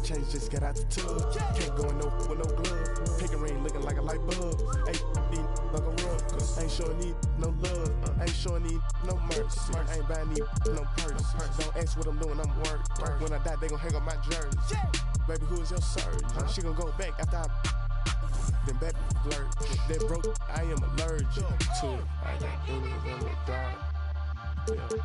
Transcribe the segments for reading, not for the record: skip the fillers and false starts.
change, just got out the tub. Can't go in no with no glove. Pick a ring looking like a light bulb. Ain't need like a rug, cause ain't showing need no love. Ain't showing need no mercy. Ain't buying need no purse. Don't ask what I'm doing, I'm work. When I die, they gon' hang up my jersey. Baby, who is your surgeon? She gon' go back after I then back blurred. That broke, I am allergic to it. I got demons in the dark. Yeah.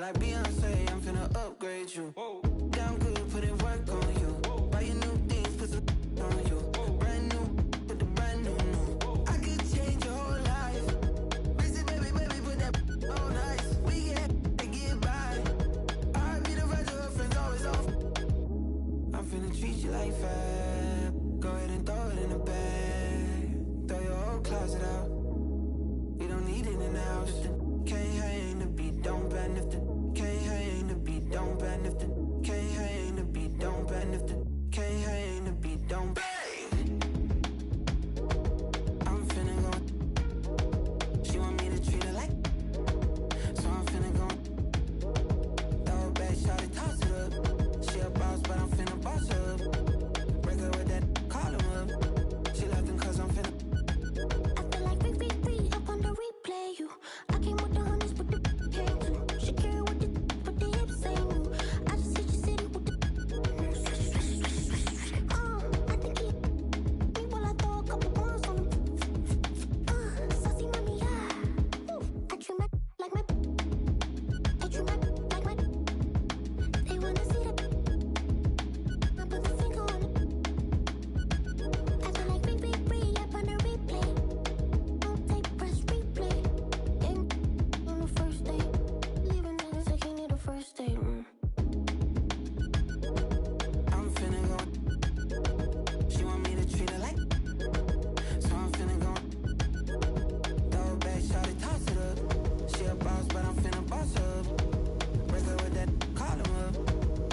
Like Beyonce, I'm finna upgrade you. Damn good, put in work on you. Buy you new things, put some on you. Brand new, put the brand new. I could change your whole life. Busy baby, put that on ice. We get by. I be the rest of her friends always off. I'm finna treat you like fab. Go ahead and throw it in the bag. Throw your old closet out. We don't need it in the house. Can't hang the beat, don't ban if the can't hang the beat, don't ban if the can't hang the beat, don't ban if the can't hang the beat, don't bang. I'm finna go. She want me to treat her like, so I'm finna go. Throw it back, shawty, toss it up. She a boss, but I'm finna boss her up. Break her with that, call him up. She left him cause I'm finna. I feel like free up on the replay. You, I came with the hundreds, but the came too. She carry with the hips ain't new. I just hit your city with the. I think he me while I throw a couple bombs on him. Saucy mommy, yeah. I treat my like my. I treat my like my. They wanna see that. I put the finger on it. I feel like free up on the replay. Don't take press replay. On the first day, leaving niggas taking it the first day. I'm finna go. She want me to treat her like, so I'm finna go. Throw it back, shawty, toss it up. She a boss, but I'm finna boss her up. Break her with that, call him up.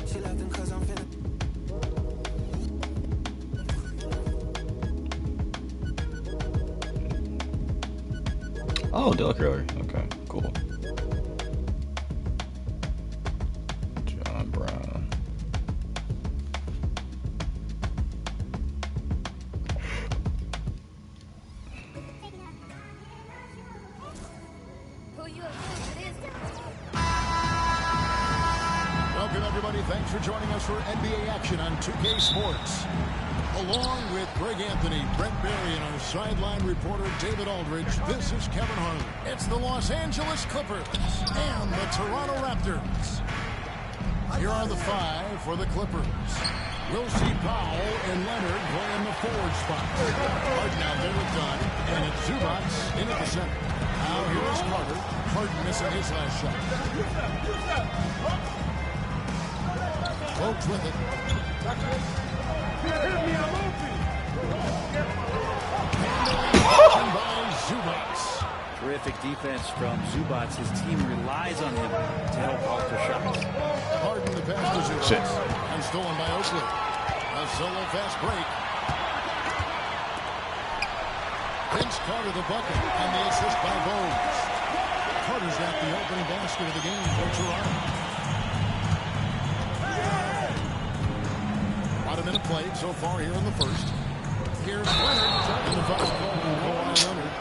She left him cause I'm finna. Oh, Delacroix. Okay, cool. John Brown. Welcome, everybody. Thanks for joining us for NBA action on 2K Sports. Along with Greg Anthony, Brent Berry, and our sideline reporter David Aldridge, this is Kevin Harlan. It's the Los Angeles Clippers and the Toronto Raptors. Here are the five for the Clippers. We'll see Powell and Leonard play in the forward spot. Harden out there with Dunn, and it's Zubac in at the center. Now here is Carter. Harden missing his last shot. Folks with it. By Zubac. Terrific defense from Zubac. His team relies on him to help alter shots. Harden the pass to Zubac. And stolen by Oakley. A solo fast break. Vince Carter the bucket and the assist by Bowes. Carter's got the opening basket of the game for Toronto. About a minute played so far here in the first. Here's Leonard. And the foul call on Leonard.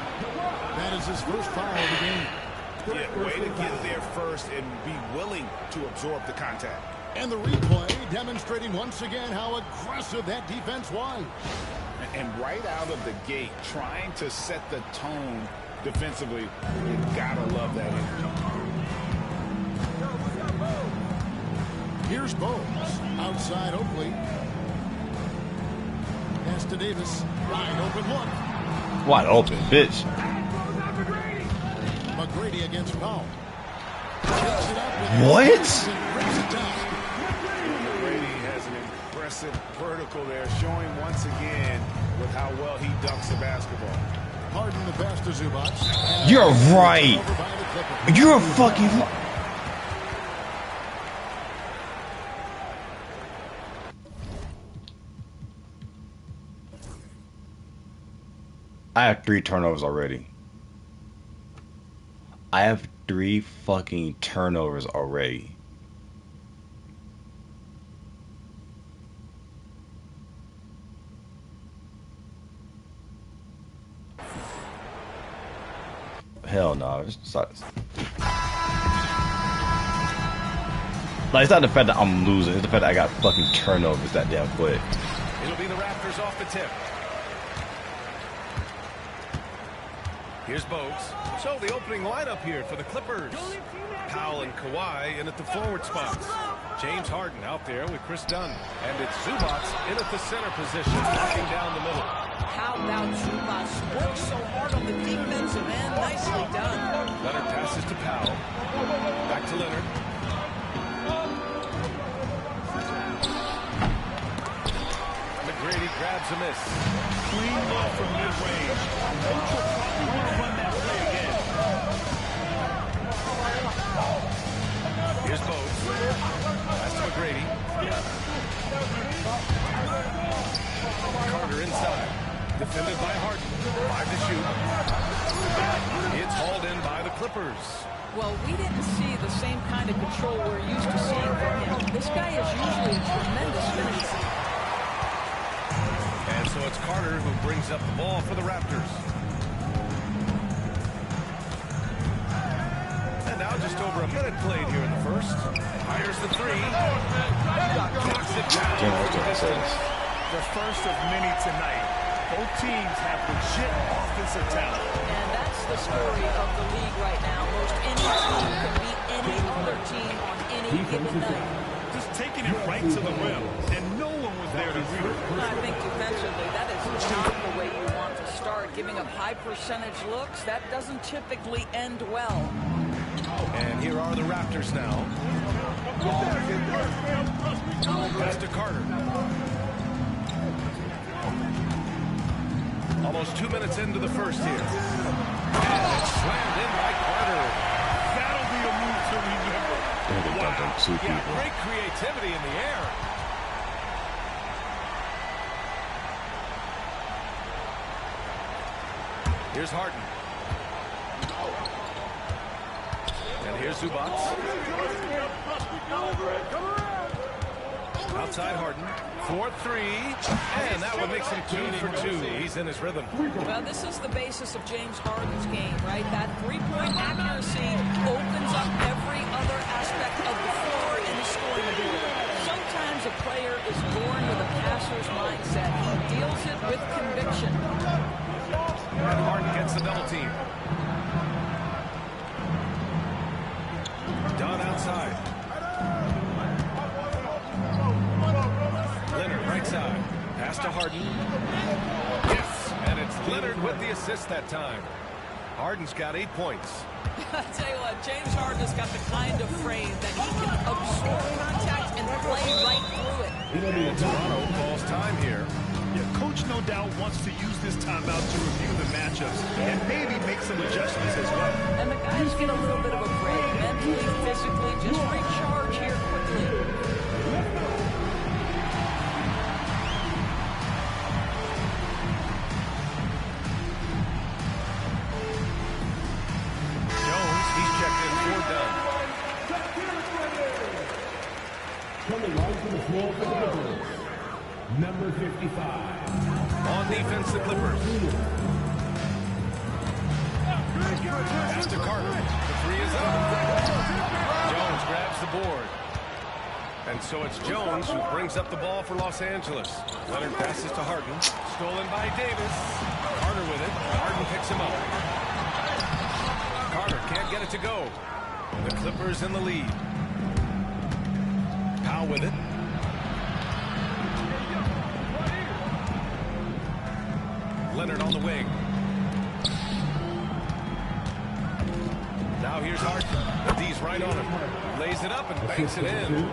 That is his first foul of the game. Yeah, way to get there first and be willing to absorb the contact. And the replay demonstrating once again how aggressive that defense was. And right out of the gate, trying to set the tone defensively, you gotta love that energy. Here's Bowles. Outside Oakley. Pass to Davis. Wide open look. Wide open, bitch. McGrady against Powell. What? McGrady has an impressive vertical there, showing once again with how well he dunks the basketball. Harden the pass to Zubac. You're right. You're a fucking... I have 3 turnovers already. I have 3 fucking turnovers already. Hell no. It's not the fact that I'm losing. It's the fact that I got fucking turnovers that damn quick. It'll be the Raptors off the tip. Here's Bogues. So the opening lineup here for the Clippers. Powell and Kawhi in at the forward spots. James Harden out there with Chris Dunn. And it's Zubac in at the center position, locking down the middle. How about Zubac? Works so hard on the defensive end. Nicely done. Leonard passes to Powell. Back to Leonard. McGrady grabs a miss. Clean look from mid-range. Coach will probably want to run that play again. Here's Bogues. Pass to McGrady. Carter inside. Defended by Harden. 5 to shoot. It's hauled in by the Clippers. Well, we didn't see the same kind of control we're used to seeing from him. This guy is usually a tremendous finisher. And so it's Carter who brings up the ball for the Raptors. And now just over a minute played here in the first. Fires the 3. Knocks it down from the distance. The first of many tonight. Both teams have legit offensive talent. And that's the story of the league right now. Most any team can beat any other team on any given night. Just taking it right to the rim, and no one was there to read it. I think defensively, that is not the way you want to start. Giving up high percentage looks, that doesn't typically end well. And here are the Raptors now. Pass to Carter. Almost 2 minutes into the first here. And it's slammed in by Carter. That'll be a move to remember. Yeah, great creativity in the air. Here's Harden. And here's Zubac. Outside Harden. 4-3. And that one makes him 2 for 2. He's in his rhythm. Well, this is the basis of James Harden's game, right? That three-point accuracy opens up every other aspect of the floor and the scoring ability. Sometimes a player is born with a passer's mindset. He deals it with conviction. And Harden gets the double team. Dunn outside. Leonard right side. Pass to Harden. Yes, and it's Leonard with the assist that time. Harden's got 8 points. I tell you what, James Harden has got the kind of frame that he can absorb contact and play right through it. And Toronto calls time here. Yeah, coach no doubt wants to use this timeout to review the matchups and maybe make some adjustments as well. And the guys get a little bit of a break, mentally, physically, just recharge here quickly. Jones, he's checked in for Dunn. Coming right to the floor for the Clippers, number 55. On defense, the Clippers. Pass to Carter. three is up. Jones grabs the board. And so it's Jones who brings up the ball for Los Angeles. Leonard passes to Harden. Stolen by Davis. Carter with it. Harden picks him up. Carter can't get it to go. The Clippers in the lead. Powell with it. Leonard on the wing. Now here's Harden. The D's right on him. Lays it up and banks it in.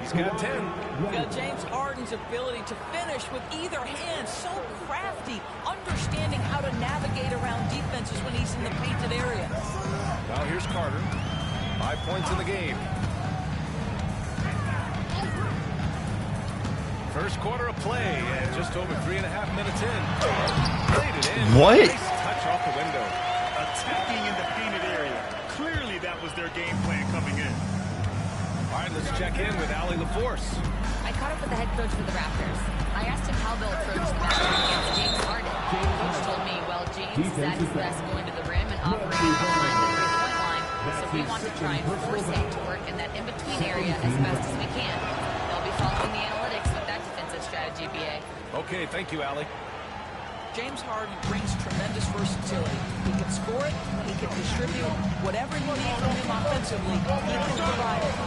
He's got 10. James Harden's ability to finish with either hand, so crafty, understanding how to navigate around defenses when he's in the painted area. Now here's Carter. 5 points in the game. First quarter of play, and just over 3.5 minutes in. Played it in. What? Nice touch off the window. Attacking in the painted area. Clearly that was their game plan coming in. All right, let's check in with Allie LaForce. I caught up with the head coach for the Raptors. I asked him how they'll approach the matchup against James Harden. Coach told me, well, James is at his best going to the rim and operating behind the three-point line. So we want to try and force him to work in that in-between area as fast as we can. They'll be following the analytics with that defensive strategy, BA. Okay, thank you, Allie. James Harden brings tremendous versatility. He can score it, he can distribute. Whatever you need from him offensively, he can provide it.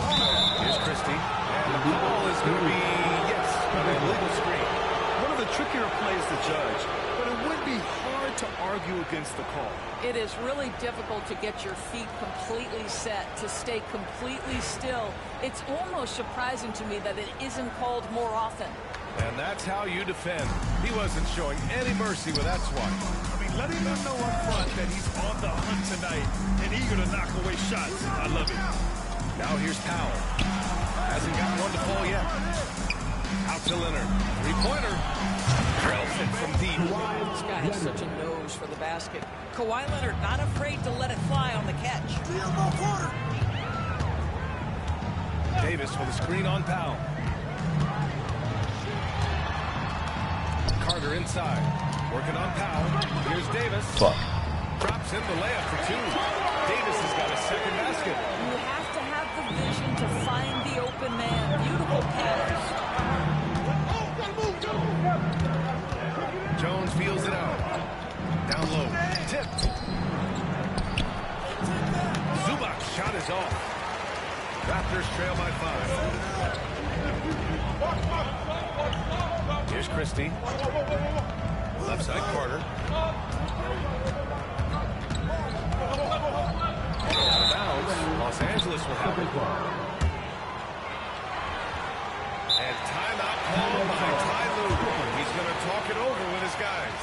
Here's Christie. And the ball is going to be, yes, an illegal screen. One of the trickier plays to judge, but it would be hard to argue against the call. It is really difficult to get your feet completely set, to stay completely still. It's almost surprising to me that it isn't called more often. And that's how you defend. He wasn't showing any mercy with that swipe. I mean, letting them know up front that he's on the hunt tonight and eager to knock away shots. I love it. Now here's Powell. Hasn't got one to fall yet. Out to Leonard. Three-pointer. Drills it from deep. This guy has such a nose for the basket. Kawhi Leonard not afraid to let it fly on the catch. Davis with a screen on Powell. Carter inside. Working on Powell. Here's Davis. Fuck. Drops in the layup for two. Davis has got a second basket. You have to have the vision to find the open man. Beautiful pass. Jones feels it out. Down low. Tipped. Zubac's shot is off. Raptors trail by 5. Here's Christie. Left side Carter. Out of bounds. Los Angeles will have it. And timeout called by Ty Lue. He's going to talk it over with his guys.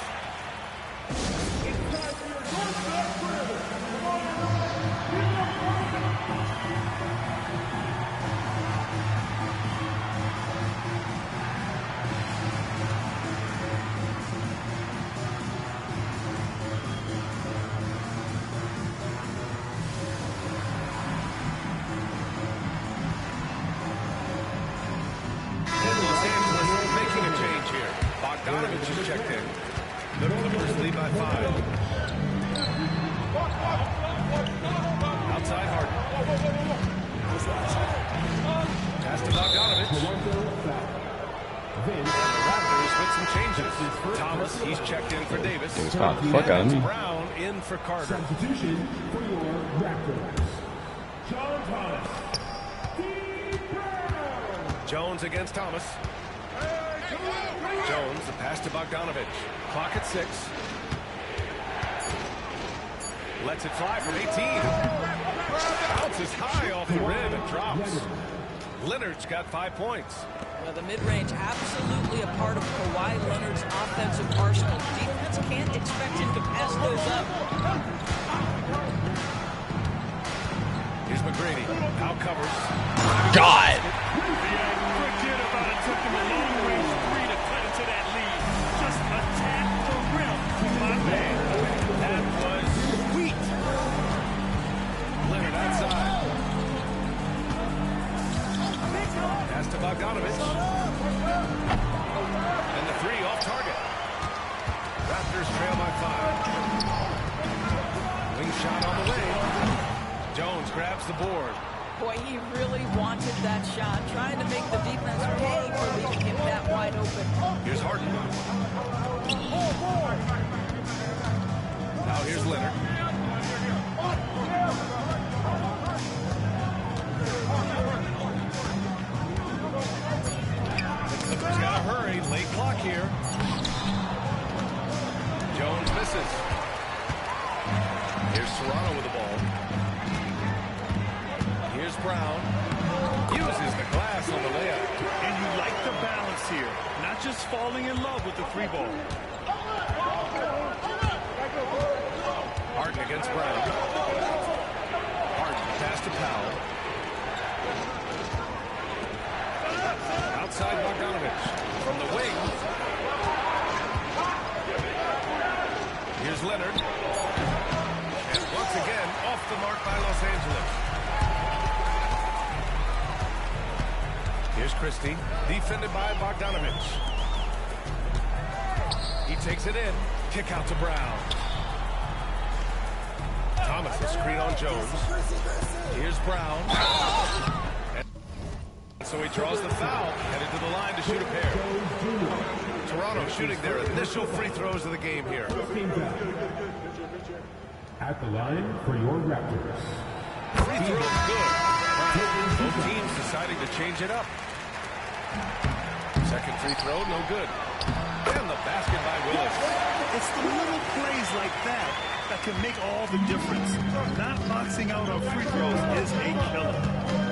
Bogdanovich is checked in. The Clippers lead by 5. Outside Harden. Pass to Bogdanovich. And the Raptors with some changes. Thomas, he's checked in for Davis. And Brown in for Carter. Substitution for your Raptors. John Thomas. Jones against Thomas. Jones, the pass to Bogdanovich. Clock at 6. Lets it fly from 18. Bounces high off the rim and drops. Leonard's got 5 points. Well, the mid-range absolutely a part of Kawhi Leonard's offensive arsenal. Defense can't expect him to pass those up. Here's McGrady. Now covers. God. Forget about attempting a long-range three to cut into that lead. Just attack the rim, my man. That was sweet. Leonard outside. Pass to Bogdanovich. And the three off target. Raptors trail by 5. Wing shot on the way. Simmons grabs the board. Boy, he really wanted that shot, trying to make the defense pay for leaving him that wide open. Here's Harden. Now here's Leonard. The Clippers got to hurry. Late clock here. Jones misses. Here's Toronto with the ball. Here's Brown. Uses the glass on the layup. And you like the balance here. Not just falling in love with the three ball. Harden against Brown. Harden pass to Powell. Outside Bogdanovich. From the wing. Here's Leonard. And once again, off the mark by Los Angeles. Here's Christie, defended by Bogdanovich. He takes it in. Kick out to Brown. Thomas, a screen on Jones. Here's Brown. And so he draws the foul, headed to the line to shoot a pair. Toronto shooting their initial free throws of the game here. At the line for your Raptors. Free throw good. Both teams deciding to change it up. Second free throw, no good. And the basket by Willis. It's the little plays like that that can make all the difference. Not boxing out on free throws is a killer.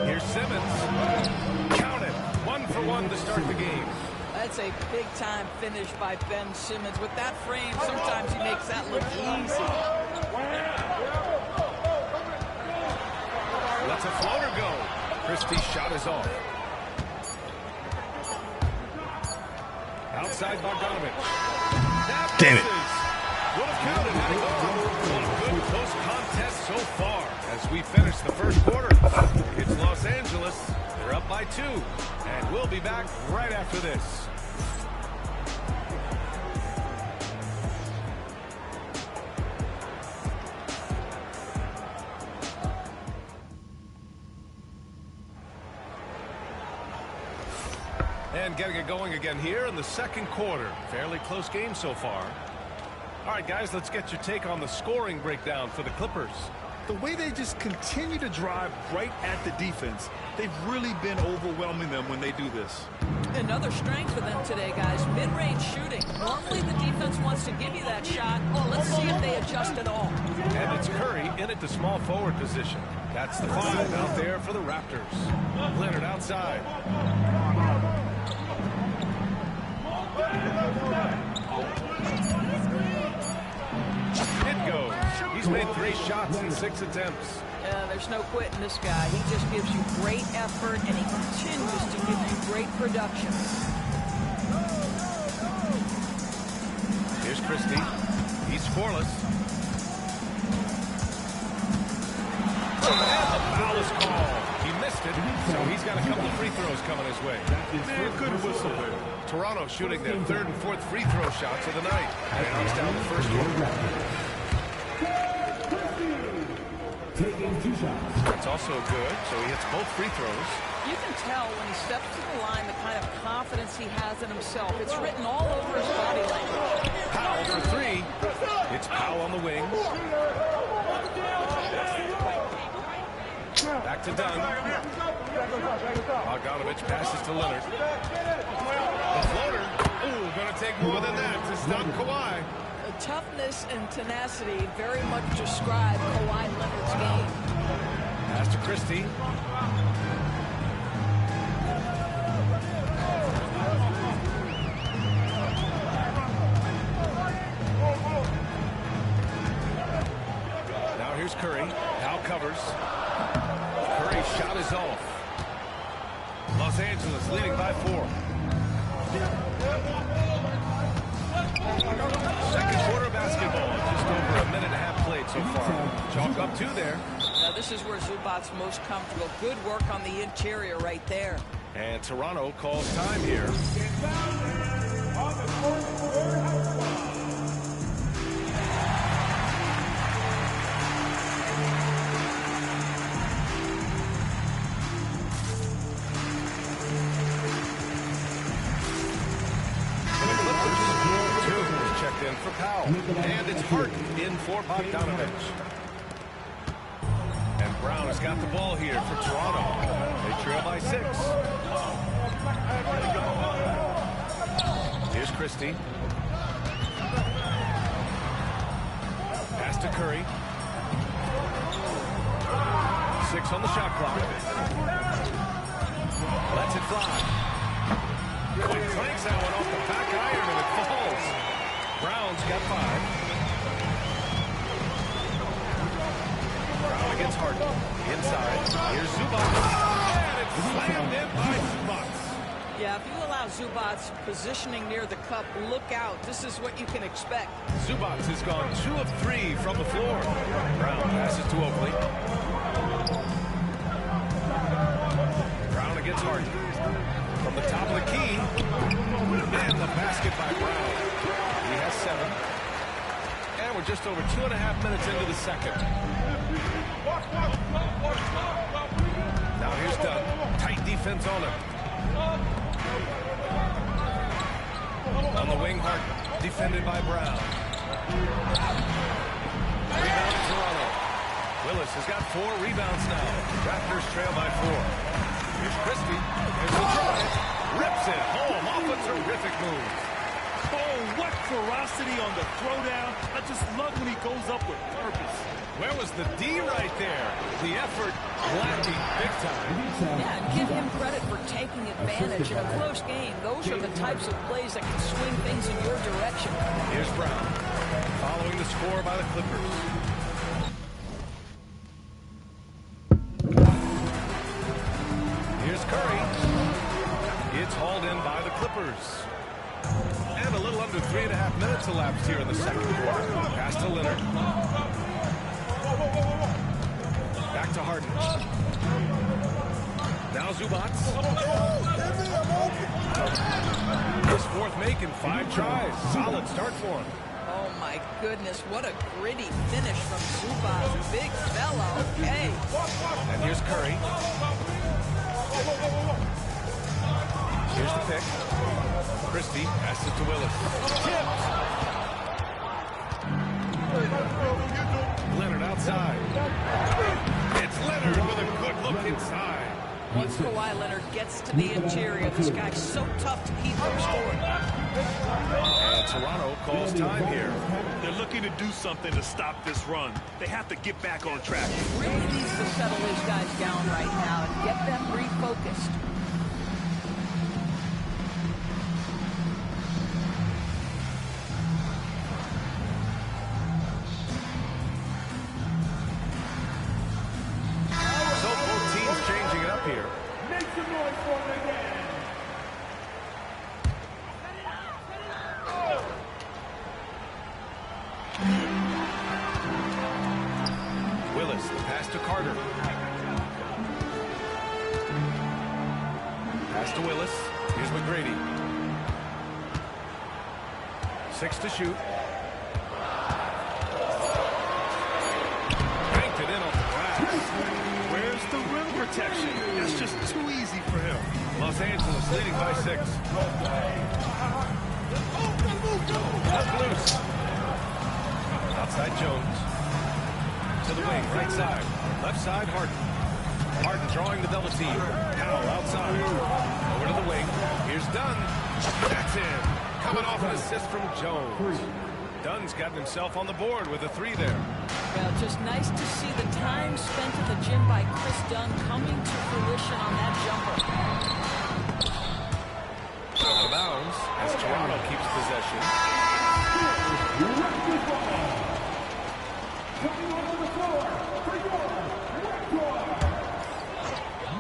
Here's Simmons. Count it. 1 for 1 to start the game. That's a big-time finish by Ben Simmons. With that frame, sometimes he makes that look easy. Lets a floater go. Christie's shot is off. Outside Bogdanovich. Damn it. Would have counted had it gone. A good close contest so far as we finish the first quarter. It's Los Angeles. They're up by 2. And we'll be back right after this. And getting it going again here in the second quarter. Fairly close game so far. All right, guys, let's get your take on the scoring breakdown for the Clippers. The way they just continue to drive right at the defense, they've really been overwhelming them when they do this. Another strength for them today, guys. Mid-range shooting. Normally the defense wants to give you that shot. Well, let's see if they adjust at all. And it's Curry in at the small forward position. That's the 5 out there for the Raptors. Leonard outside. It goes. He's made 3 shots in 6 attempts. There's no quitting this guy. He just gives you great effort, and he continues to give you great production. Here's Christie. He's scoreless. And the foul is called. He missed it, so he's got a couple of free throws coming his way. Good whistle there. Toronto shooting their 3rd and 4th free throw shots of the night. And he's down the first one. Taking 2 shots. That's also good, so he hits both free throws. You can tell when he steps to the line the kind of confidence he has in himself. It's written all over his body language. Powell for 3. It's Powell on the wing. Back to Dunn. Bogdanovich passes to Leonard. The floater. Ooh, going to take more than that to stop Kawhi. Toughness and tenacity very much describe Kawhi Leonard's game. Pass to Christie. Now here's Curry. Powell covers. Curry's shot is off. Los Angeles leading by 4. Second quarter basketball. Just over a minute and a half played so far. Chalk up 2 there. Now this is where Zubac's most comfortable. Good work on the interior right there. And Toronto calls time here. for Bogdanovich. And Brown has got the ball here for Toronto. They trail by 6. Here's Christie. Pass to Curry. 6 on the shot clock. Lets it fly. Quick cranks that one off the back iron and it falls. Brown's got 5. Brown against Harden. Inside. Here's Zubac. And it's slammed in by Zubac. Yeah, if you allow Zubac's positioning near the cup, look out. This is what you can expect. Zubac has gone 2 of 3 from the floor. Brown passes to Oakley. Brown against Harden. From the top of the key. And the basket by Brown. He has 7. And we're just over 2.5 minutes into the second. Now here's Dunn. Tight defense on him. On the wing, Harden. Defended by Brown. Rebound Toronto. Willis has got 4 rebounds now. Raptors trail by 4. Here's Christie. There's the drive. Rips it home off a terrific move. Oh, what ferocity on the throwdown. I just love when he goes up with purpose. Where was the D right there? The effort lacking big time. Yeah, and give him credit for taking advantage in a close game. Those are the types of plays that can swing things in your direction. Here's Brown, following the score by the Clippers. Here's Curry. It's hauled in by the Clippers. And a little under 3.5 minutes elapsed here in the second quarter. Pass to Leonard. Back to Harden. Now Zubac. His 4th make in 5 tries. Solid start for him. Oh, my goodness. What a gritty finish from Zubac. Big fella. Okay. And here's Curry. Here's the pick. Christie passes it to Willis. Leonard outside. It's Leonard with a good look inside. Once Kawhi Leonard gets to the interior, this guy's so tough to keep from scoring. And Toronto calls time here. They're looking to do something to stop this run. They have to get back on track. Really needs to settle these guys down right now and get them refocused. Here. Make some noise for him again. Willis, the pass to Carter. Pass to Willis. Here's McGrady. 6 to shoot. Banked it in off the glass. Where's the rim protection? That's just too easy for him. Los Angeles leading by 6. Left loose. Outside Jones. To the wing, right side. Left side, Harden. Harden drawing the double team. Powell outside. Over to the wing. Here's Dunn. That's in. Coming off an assist from Jones. Dunn's gotten himself on the board with a 3 there. Well, just nice to see the time spent in the gym by Chris Dunn coming to fruition on that jumper. Out of bounds as Toronto keeps possession. Coming onto the floor for your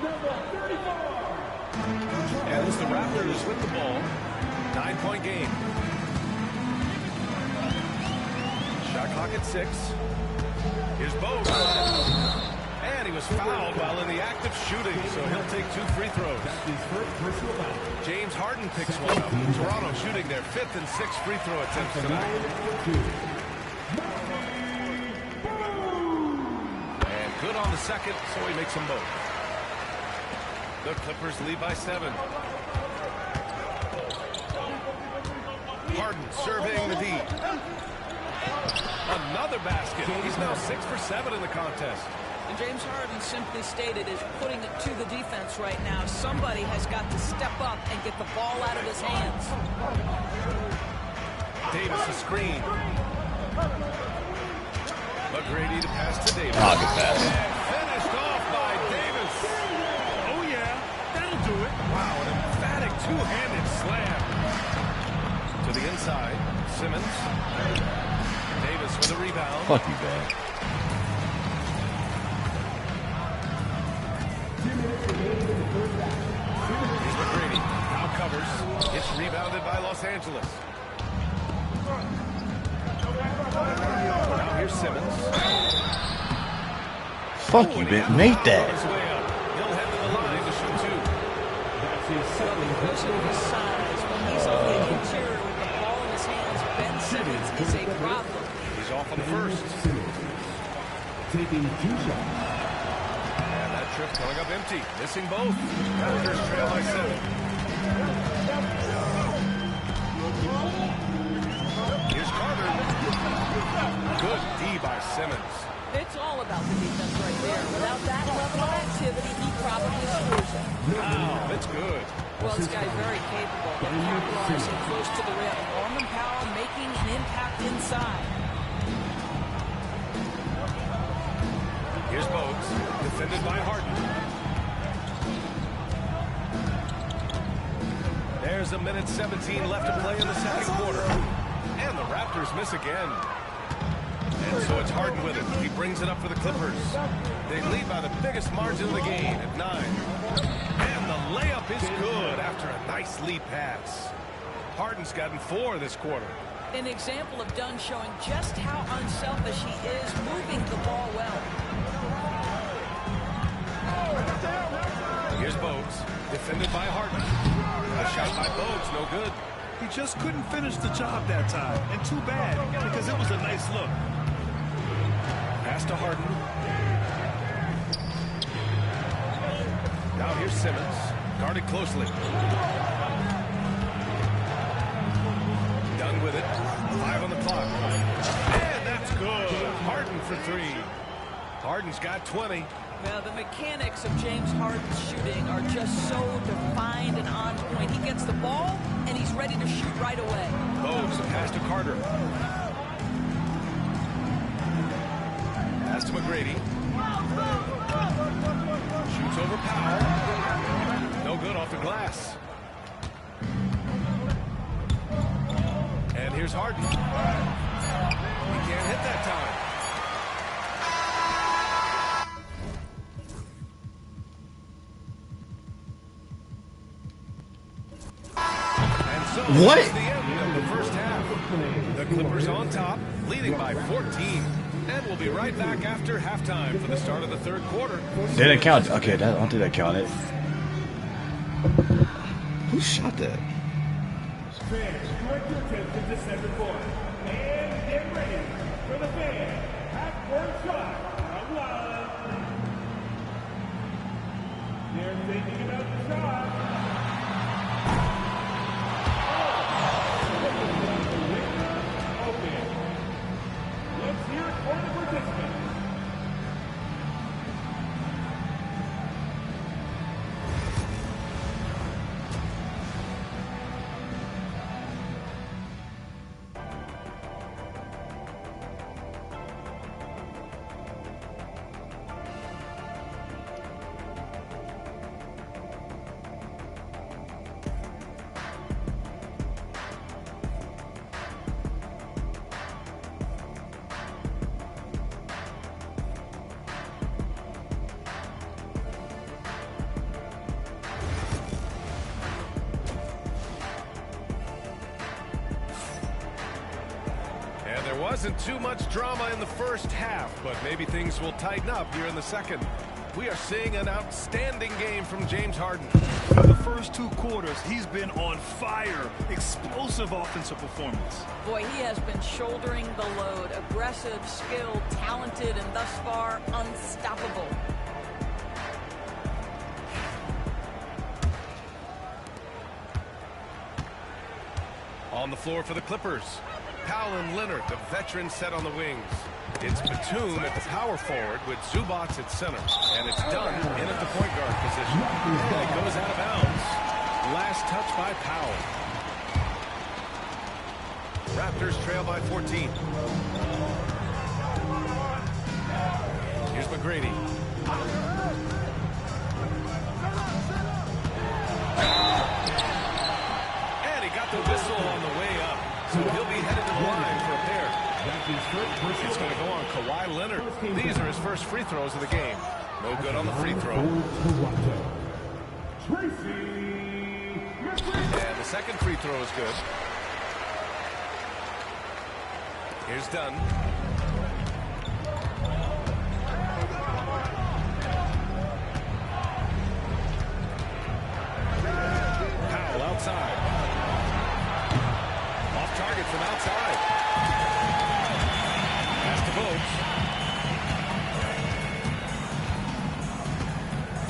number 34. And it's the Raptors with the ball. 9-point game. Shot clock at 6. Here's Bogut. And he was fouled while in the act of shooting, so he'll take 2 free throws. James Harden picks one up. Toronto shooting their 5th and 6th free throw attempts tonight. And good on the second, so he makes them both. The Clippers lead by 7. Harden surveying the D. Another basket. He's now 6 for 7 in the contest. And James Harden simply stated is putting it to the defense right now. Somebody has got to step up and get the ball out of his hands. Davis a screen. McGrady to pass to Davis. Oh, good pass. And finished off by Davis. Oh, yeah. That'll do it. Wow, an emphatic two-handed slam. To the inside. Simmons. Davis with a rebound. Fuck you, man. Here's McGrady. Now covers. It's rebounded by Los Angeles. Now here's Simmons. Fuck you, man. Make that. He'll head to the line to shoot 2. Because of his size, when he's on the interior with the ball in his hands, Ben Simmons is a problem. He's off on the first. Taking 2 shots. And that trip coming up empty. Missing both. Raptors trail by 7. Here's Carter. Good D by Simmons. It's all about the defense right there. Without that level of activity, he probably scores it. Wow, that's good. Well, this guy's very capable of capitalizing close to the rim. Arm and power making an impact inside. Here's Bogues, defended by Harden. There's a minute 17 left to play in the second quarter. And the Raptors miss again. And so it's Harden with it. He brings it up for the Clippers. They lead by the biggest margin of the game at 9. And the layup is good after a nice lead pass. Harden's gotten 4 this quarter. An example of Dunn showing just how unselfish he is, moving the ball well. Here's Bogues, defended by Harden. A shot by Bogues, no good. He just couldn't finish the job that time. And too bad, because it was a nice look. Pass to Harden. Now here's Simmons, guarded closely. Done with it. 5 on the clock. And that's good. Harden for 3. Harden's got 20. Now, the mechanics of James Harden's shooting are just so defined and on point. He gets the ball, and he's ready to shoot right away. Bogues, a pass to Carter. Pass to McGrady. Shoots over Powell. No good off the glass. And here's Harden. He can't hit that time. What? That's the end of the first half. The Clippers on top, leading by 14. And we'll be right back after halftime for the start of the third quarter. They didn't count. Okay, I don't think that counted. Who shot that? Fans, direct your attention to center court. And get ready for the fan half-court shot from Love. They're thinking about the shot. Okay. Let's hear it for the participants. Wasn't too much drama in the first half, but maybe things will tighten up here in the second. We are seeing an outstanding game from James Harden. For the first 2 quarters, he's been on fire. Explosive offensive performance. Boy, he has been shouldering the load. Aggressive, skilled, talented, and thus far, unstoppable. On the floor for the Clippers. Powell and Leonard, the veterans, set on the wings. It's Batum at the power forward with Zubac at center. And it's done in at the point guard position. And it goes out of bounds. Last touch by Powell. Raptors trail by 14. Here's McGrady. And he got the whistle on the way up. So he'll be headed to the line for a pair. It's going to go on Kawhi Leonard. These are his first free throws of the game. No good on the free throw. And the second free throw is good. Here's Dunn. Powell outside. Off target from outside. Pass to Bogues.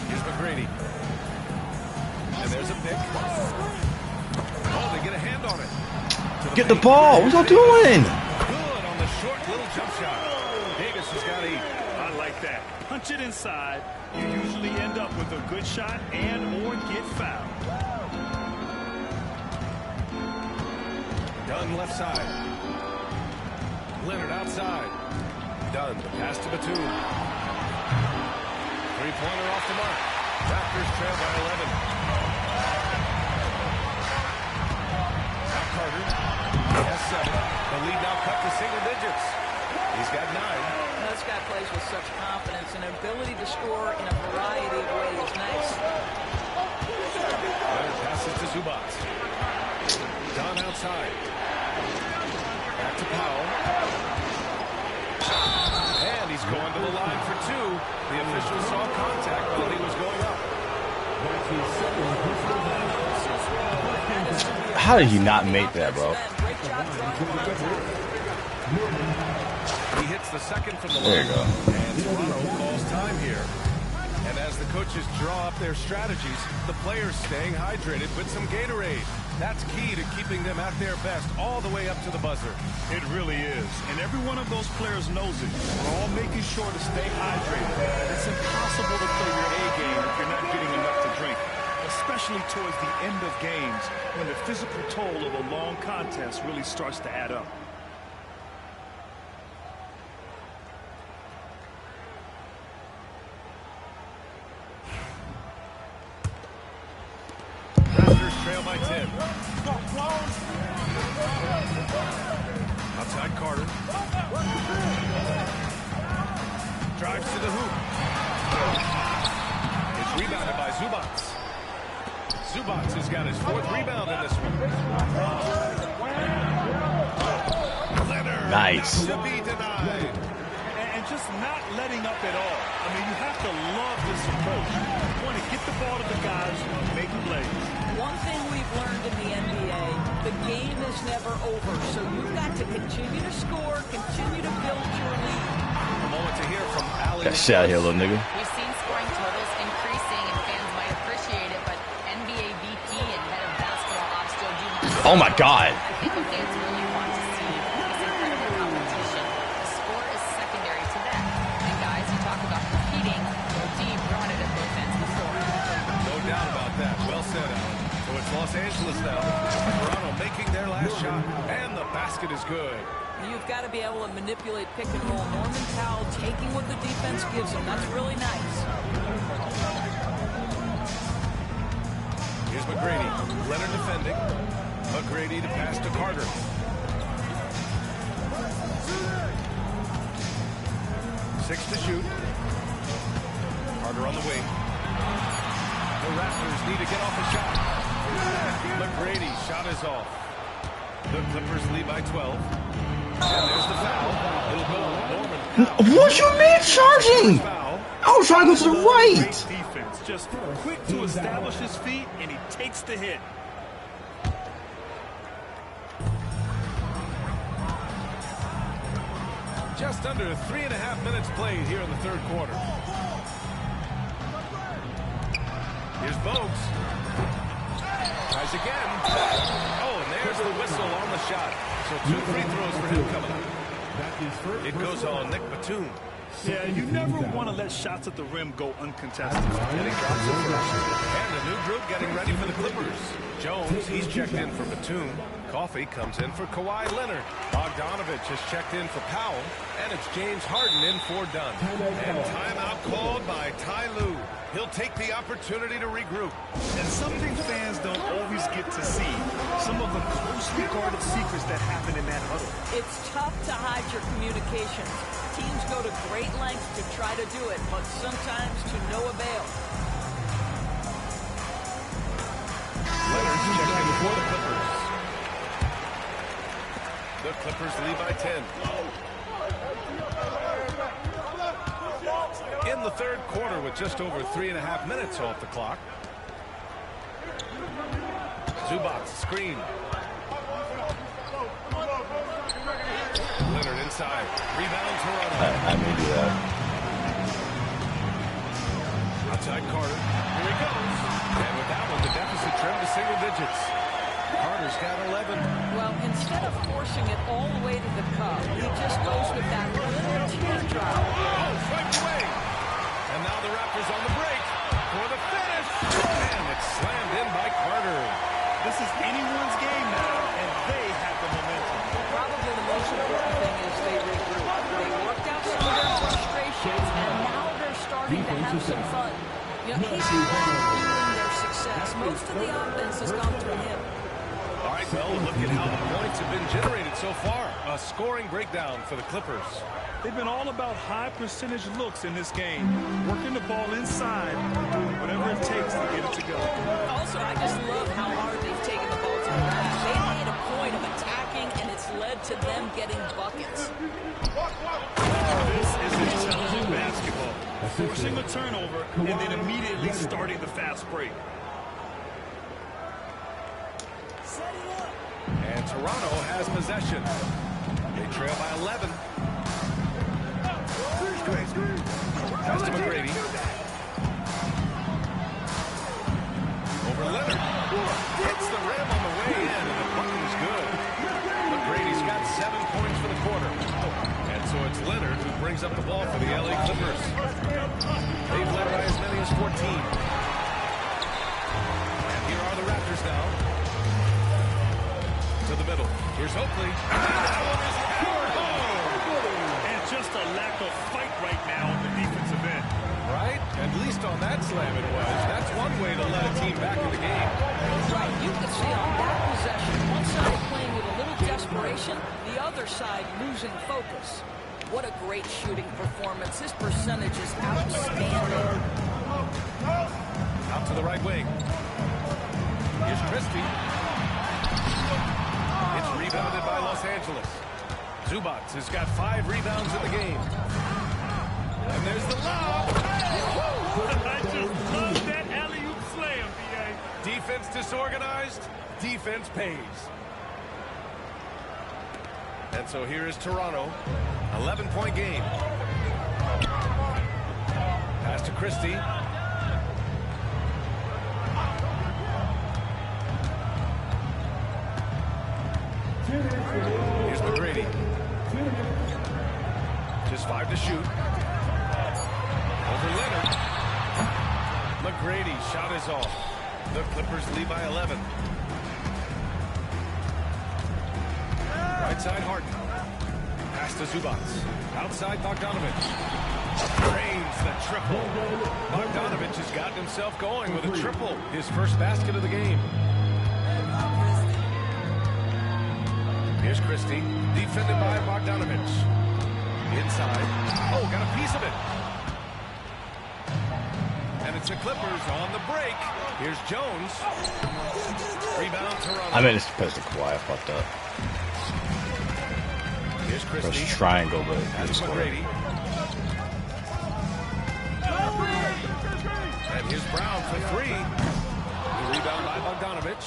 Here's McGrady. And there's a pick. Oh, they get a hand on it. Get the ball. What are you doing? Good on the short little jump shot. Davis has got 8. I like that. Punch it inside. You usually end up with a good shot and or get fouled. Dunn left side. Leonard outside. Dunn, the pass to Batum. Three-pointer off the mark. Raptors trail by 11. Now Carter. Has 7. The lead now cut to single digits. He's got 9. This guy plays with such confidence, and ability to score in a variety of ways is nice. Leonard passes to Zubac. Dunn outside. Back to Powell. And he's going to the line for 2. The official saw contact while he was going up. How did he not make that, bro? He hits the second from the line. There you go. And Toronto calls time here. And as the coaches draw up their strategies, the players staying hydrated with some Gatorade. That's key to keeping them at their best all the way up to the buzzer. It really is. And every one of those players knows it. We're all making sure to stay hydrated. It's impossible to play your A game if you're not getting enough to drink, especially towards the end of games when the physical toll of a long contest really starts to add up. Trail by 10. Outside Carter. Drives to the hoop. It's rebounded by Zubac. Zubac has got his 4th rebound in this one. Leonard. Nice. To be denied. And just not letting up at all. I mean, you have to love this approach. You want to get the ball to the guys who make plays. One thing we've learned in the NBA, the game is never over. So you've got to continue to score, continue to build your lead. A moment to hear from Ali. Got shit out here, little nigga. We've seen scoring totals increasing, and fans might appreciate it, but NBA VP and head of basketball ops Joe Dumars. Oh my God. I think what fans really want to see is incredible competition. The score is secondary to that. And guys, you talk about competing. Joe D brought it at both ends before. No doubt about that. Well said, Alan. So it's Los Angeles now. Toronto making their last shot, and the basket is good. You've got to be able to manipulate pick and roll. Norman Powell taking what the defense gives him. That's really nice. Here's McGrady. Leonard defending. McGrady to pass to Carter. Six to shoot. Carter on the wing. The Raptors need to get off a shot. McGrady shot is off. The Clippers lead by 12. And there's the foul. It'll go Norman Powell. What you mean charging? I was trying to go to the right. Great defense. Just quick to establish his feet, and he takes the hit. Just under 3.5 minutes played here in the third quarter. Here's Bogues. Tries again. Oh, and there's the whistle on the shot. So 2 free throws for him coming up. It goes on Nick Batum. Yeah, you never want to let shots at the rim go uncontested. And he drops it first. And a new group getting ready for the Clippers. Jones, he's checked in for Batum. Coffee comes in for Kawhi Leonard. Bogdanovich has checked in for Powell. And it's James Harden in for Dunn. And timeout called by Ty Lue. He'll take the opportunity to regroup. And something fans don't always get to see. Some of the closely guarded secrets that happen in that huddle. It's tough to hide your communications. Teams go to great lengths to try to do it, but sometimes to no avail. Leonard's checked in for the Clippers. The Clippers lead by 10. In the third quarter with just over 3.5 minutes off the clock. Zubac screen. Leonard inside. Rebound Toronto. I may do that. Outside Carter. Here he goes. And with that one, the deficit trimmed to single digits. Carter's got 11. Well, instead of forcing it all the way to the cup, he just goes with that little teardrop. Oh, swiped away. And now the Raptors on the break for the finish. And it's slammed in by Carter. This is anyone's game now, and they have the momentum. Probably the most important thing is they regroup. They worked out some of their frustrations, and now they're starting to have some fun. You know, he's fueling their success. Most of the offense has gone through him. All right, well, look at how the points have been generated so far. A scoring breakdown for the Clippers. They've been all about high percentage looks in this game, working the ball inside, doing whatever it takes to get it to go. Also, I just love how hard they've taken the ball to the rack. They made a point of attacking, and it's led to them getting buckets. This is intelligent basketball, forcing a turnover and then immediately starting the fast break. And Toronto has possession. They trail by 11. Pass to McGrady. Over Leonard. Hits the rim on the way in, and the bucket is good. McGrady's got 7 points for the quarter. And so it's Leonard who brings up the ball for the LA Clippers. They've led by as many as 14. And here are the Raptors now. To the middle. Here's Oakley. And that one is hammered home. And just a lack of fight right now on the defensive end. Right? At least on that slam it was. That's one way to let a team back in the game. Right. You could see on that possession, one side playing with a little desperation, the other side losing focus. What a great shooting performance. His percentage is outstanding. Out to the right wing. Here's Christie. It's rebounded by Los Angeles. Zubac has got 5 rebounds in the game. And there's the lob. I just love that alley-oop slam, B.A. Defense disorganized. Defense pays. And so here is Toronto. 11-point game. Pass to Christie. Here's McGrady. Just 5 to shoot. Over Leonard. McGrady's shot is off. The Clippers lead by 11. Right side Harden. Pass to Zubac. Outside Bogdanovich. Drains the triple. Bogdanovich has gotten himself going with a triple. His first basket of the game. Here's Christie. Defended by Bogdanovich. Inside. Oh, got a piece of it. And it's the Clippers on the break. Here's Jones. Rebound Toronto. I meant it's supposed to Kawhi. I fucked up. Here's Christie. First triangle, but That's McGrady. And here's Brown for 3. The rebound by Bogdanovich.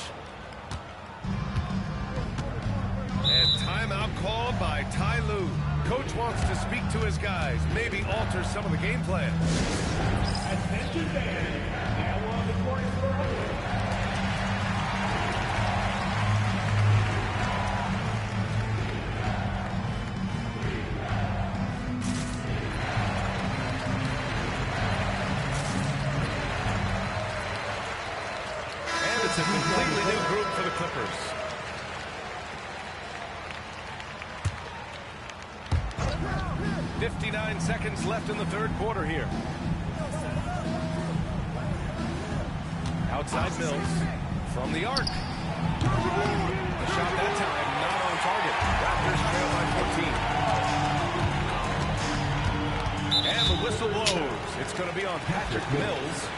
And timeout called by Ty Lue. Coach wants to speak to his guys, maybe alter some of the game plan. Attention fans, now on the court for a completely new group for the Clippers. .59 seconds left in the third quarter here. Outside Mills from the arc. The shot that time not on target. Raptors trail by 14. And the whistle blows. It's going to be on Patrick Mills.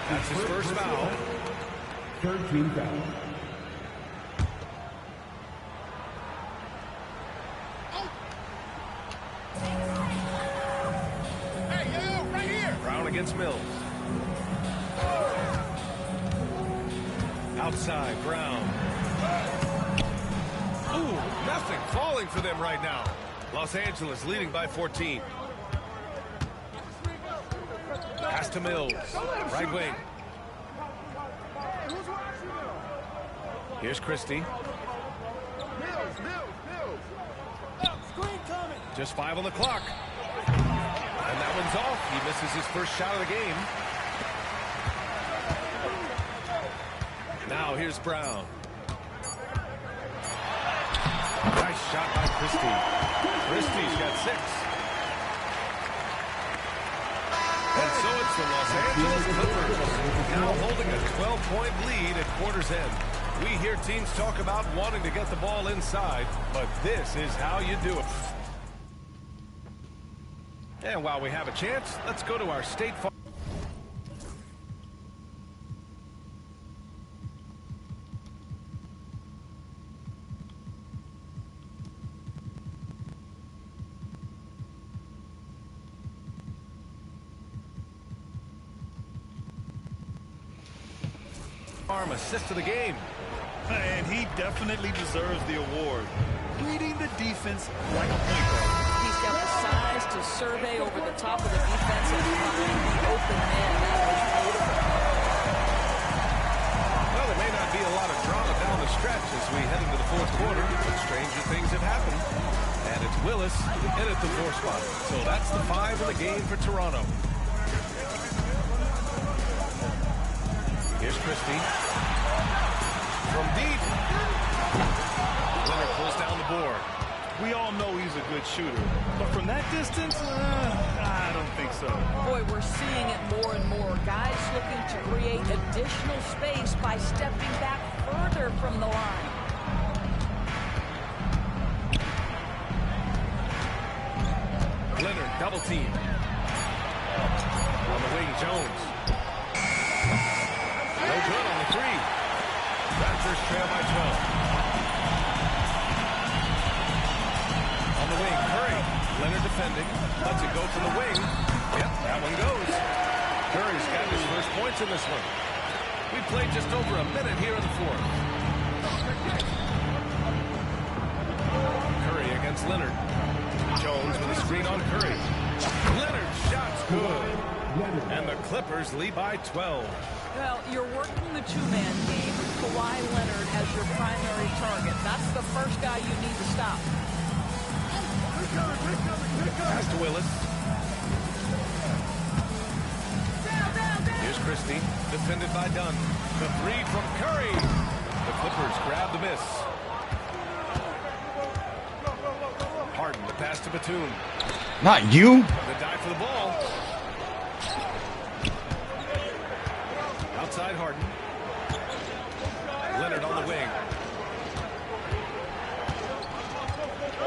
That's his first foul. 13 foul. Brown against Mills. Outside, Brown. Ooh, nothing falling for them right now. Los Angeles leading by 14. Pass to Mills. Right wing. Here's Christie. Just 5 on the clock. And that one's off. He misses his first shot of the game. Now here's Brown. Nice shot by Christie. Christie's got 6. And so it's the Los Angeles Clippers now holding a 12-point lead at quarter's end. We hear teams talk about wanting to get the ball inside, but this is how you do it. And while we have a chance, let's go to our State Farm. Assist of the game. And he definitely deserves the award. Reading the defense like a point guard. He's got the size to survey over the top of the defense and find the open man. That was beautiful. Well, there may not be a lot of drama down the stretch as we head into the fourth quarter, but stranger things have happened. And it's Willis in at the 4 spot. So that's the 5 in the game for Toronto. Here's Christie. From deep. Leonard pulls down the board. We all know he's a good shooter. But from that distance, I don't think so. Boy, we're seeing it more and more. Guys looking to create additional space by stepping back further from the line. Leonard double team. On the wing, Jones. No good on the 3. Raptors trail by 12. On the wing, Curry. Leonard defending. Lets it go to the wing. Yep, that one goes. Curry's got his first points in this one. We played just over a minute here in the fourth. Curry against Leonard. Jones with a screen on Curry. Leonard's shot's good. And the Clippers lead by 12. Well, you're working the 2-man game with Kawhi Leonard as your primary target. That's the first guy you need to stop. Pass to Willis. Here's Christie, defended by Dunn. The 3 from Curry. The Clippers grab the miss. Harden, the pass to Batum. Not you. The dive for the ball. Outside Harden. Leonard on the wing.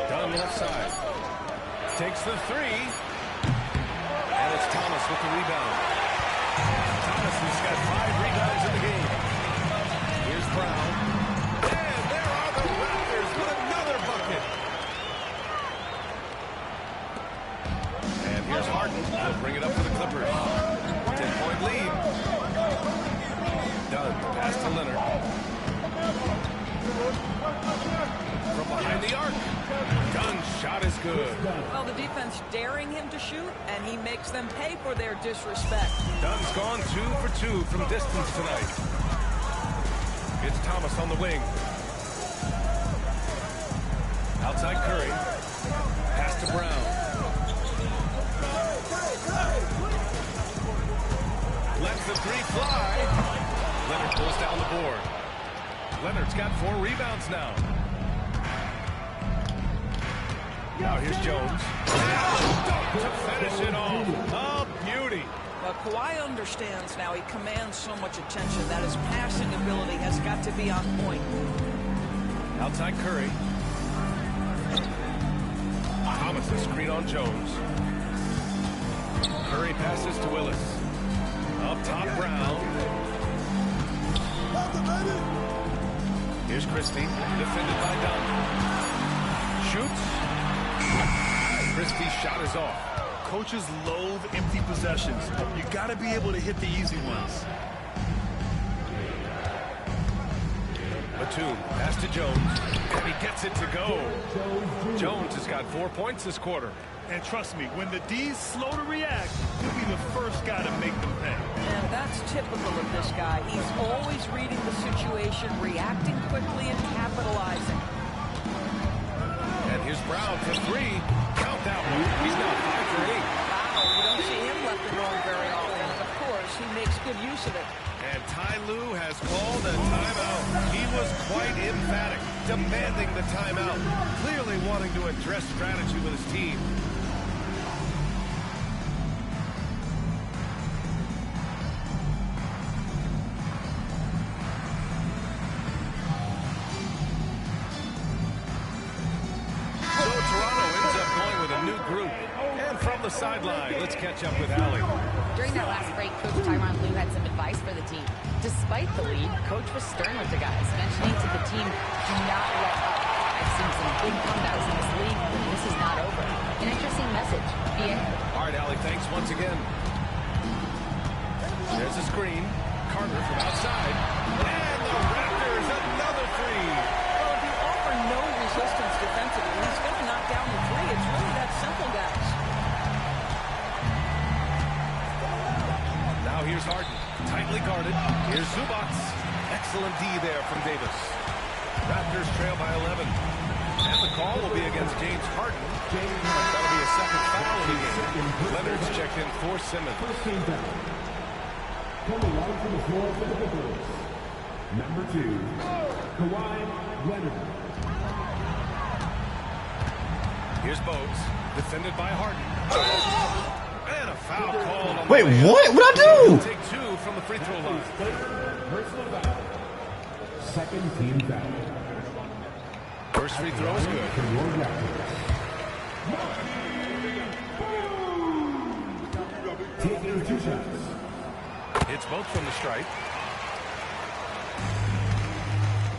Dunn left side. Takes the 3. And it's Thomas with the rebound. Thomas has got 5 rebounds in the game. Here's Brown. And there are the Raptors with another bucket. And here's Harden. He'll bring it up for the Clippers. 10-point lead. Dunn, pass to Leonard. From behind the arc. Dunn's shot is good. Well, the defense daring him to shoot, and he makes them pay for their disrespect. Dunn's gone 2 for 2 from distance tonight. It's Thomas on the wing. Outside Curry. Pass to Brown. Lets the 3 fly. Leonard pulls down the board. Leonard's got 4 rebounds now. Now here's Jones. To finish it off. Oh, beauty. Well, Kawhi understands now. He commands so much attention that his passing ability has got to be on point. Outside Curry. Thomas a screen on Jones. Curry passes to Willis. Up top, Brown. Here's Christie, defended by Dunn. Shoots. Christie's shot is off. Coaches loathe empty possessions. You got to be able to hit the easy ones. Batum, pass to Jones, and he gets it to go. Jones has got 4 points this quarter. And trust me, when the D's slow to react, he'll be the first guy to make them pay. And that's typical of this guy. He's always reading the situation, reacting quickly, and capitalizing. And here's Brown for 3. Count that one. He's now 5 for 8. Wow, you don't see him left alone very often. And of course, he makes good use of it. And Ty Lue has called a timeout. He was quite emphatic, demanding the timeout, clearly wanting to address strategy with his team. So Toronto ends up going with a new group. And from the sideline, let's catch up with Allie. During that last break, Coach Tyronn Lue had some advice for the team. Despite the lead, Coach was stern with the guys, mentioning to the team, do not let up. I've seen some big comebacks in this league, but this is not over. An interesting message. All right, Allie, thanks once again. There's a screen. Carter from outside. And the Raptors, another 3. Well, if you offer no resistance defensively, he's going to knock down the 3. It's really that simple, guys. Now here's Harden, tightly guarded. Here's Zubac. Excellent D there from Davis. Raptors trail by 11. And the call will be against James Harden. That'll be a second foul in the game. Leonard's checked in for Simmons. Coming out to the floor for the Clippers, number 2, Kawhi Leonard. Here's Bogues, defended by Harden. And a foul call. On Wait, what? What'd I do? Take 2 from the free throw line. Personal foul. Second team foul. First free throw is good. Taking 2 shots. Hits both from the stripe.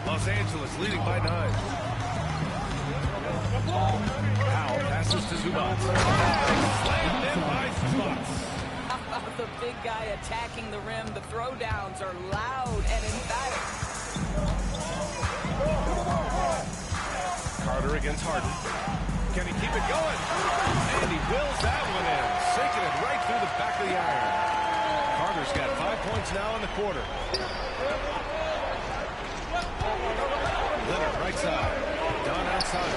Los Angeles leading by 9. Powell passes to Zubac. Slammed in by Zubac. The big guy attacking the rim. The throwdowns are loud and emphatic. Carter against Harden. Can he keep it going? And he wills that one in. Sinking it right through the back of the iron. Carter's got 5 points now in the quarter. Leonard right side. Dunn outside.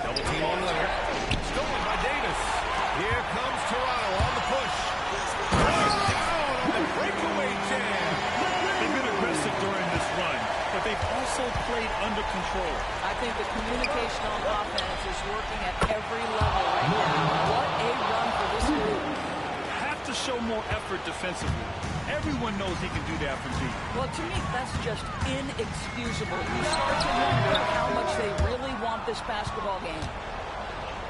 Double team on Leonard. Stolen by Davis. Here comes Toronto on the push. Right down on the breakaway jam. They've been aggressive during this run, but they've also played under control. I think the communication on offense is working at every level right now. What a run for this group. Have to show more effort defensively. Everyone knows he can do that from deep. Well, to me, that's just inexcusable. You start to wonder how much they really want this basketball game.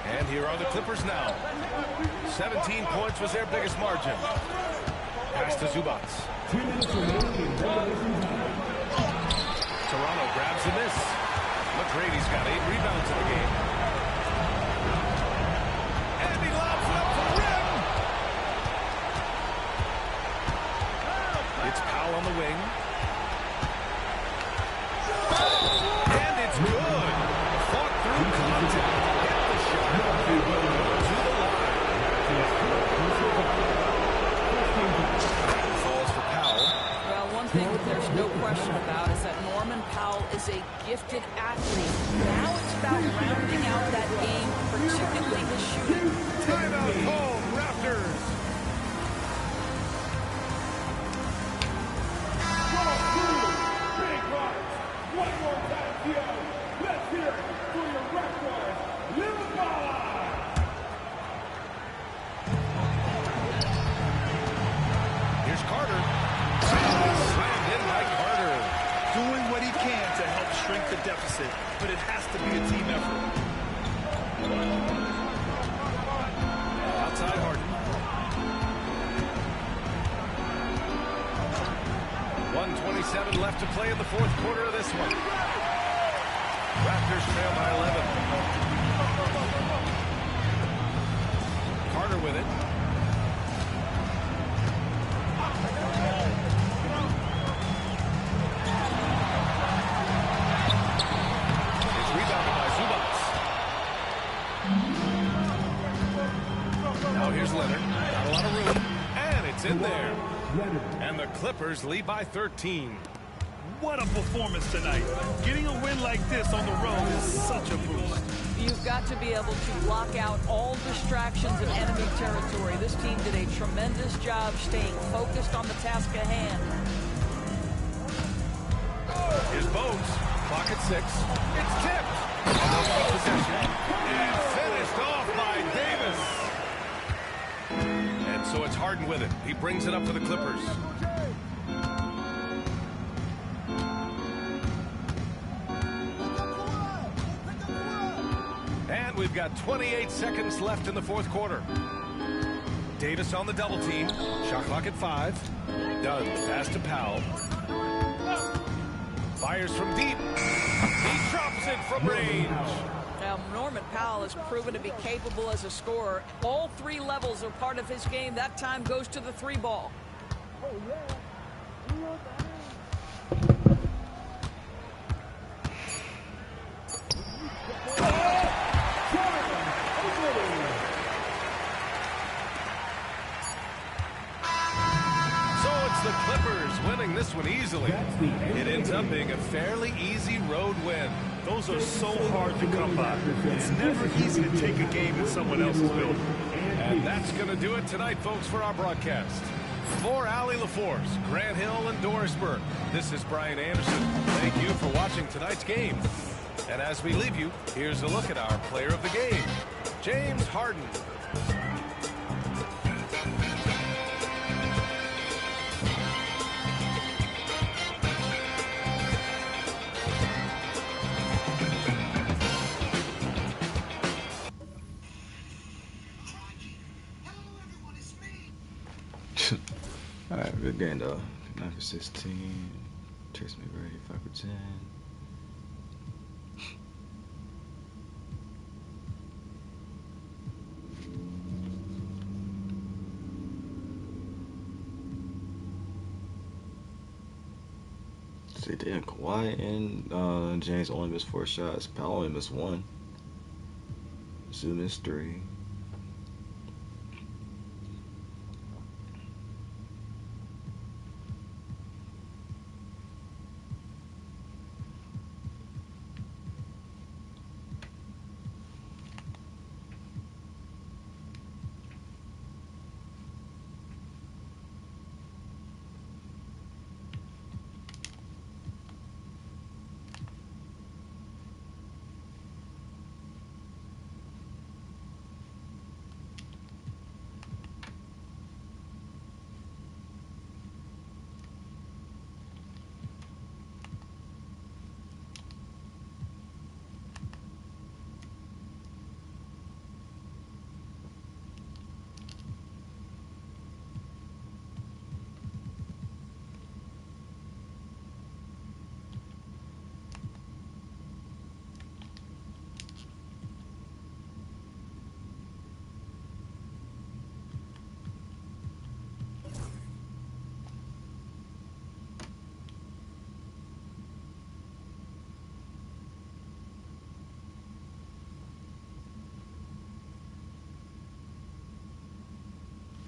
And here are the Clippers now. 17 points was their biggest margin. Pass to Zubac. 2 minutes remaining in regulation time. Toronto grabs the miss. McGrady's got 8 rebounds in the game. And he lobs it up to the rim. It's Powell on the wing. And it's good. Fought through contact. Get the shot. To the line. Falls for Powell. Well, one thing there's no question about is that Norman Powell is a gifted athlete. Now it's about rounding out that game, particularly his shooting. Timeout called, Raptors. can to help shrink the deficit, but it has to be a team effort. Outside Harden. 1:27 left to play in the fourth quarter of this one. Raptors trail by 11. Carter with it. It's rebounded by Zubats. Now here's Leonard. Not a lot of room. And it's in there. And the Clippers lead by 13. What a performance tonight. Getting a win like this on the road is such a boost. You've got to be able to block out all distractions in enemy territory. This team did a tremendous job staying focused on the task at hand. Here's Bogues. Clock at 6. It's tipped. Another possession. And finished off by Davis. And so it's Harden with it. He brings it up for the Clippers. And we've got 28 seconds left in the fourth quarter. Davis on the double team. Shot clock at 5. Done. Pass to Powell. Fires from deep. He drops it from range. Now, Norman Powell has proven to be capable as a scorer. All 3 levels are part of his game. That time goes to the 3 ball. The Clippers winning this one easily. It ends up being a fairly easy road win. Those are so hard to come by. It's never easy to take a game in someone else's building. And that's going to do it tonight, folks, for our broadcast. For Allie LaForce, Grant Hill, and Dorisburg, this is Brian Anderson. Thank you for watching tonight's game. And as we leave you, here's a look at our player of the game, James Harden. Alright, good game though. 9 for 16. Trace McGrady, 5 for 10. See, damn, Kawhi and James only missed 4 shots. Powell only missed 1. Zoo missed 3.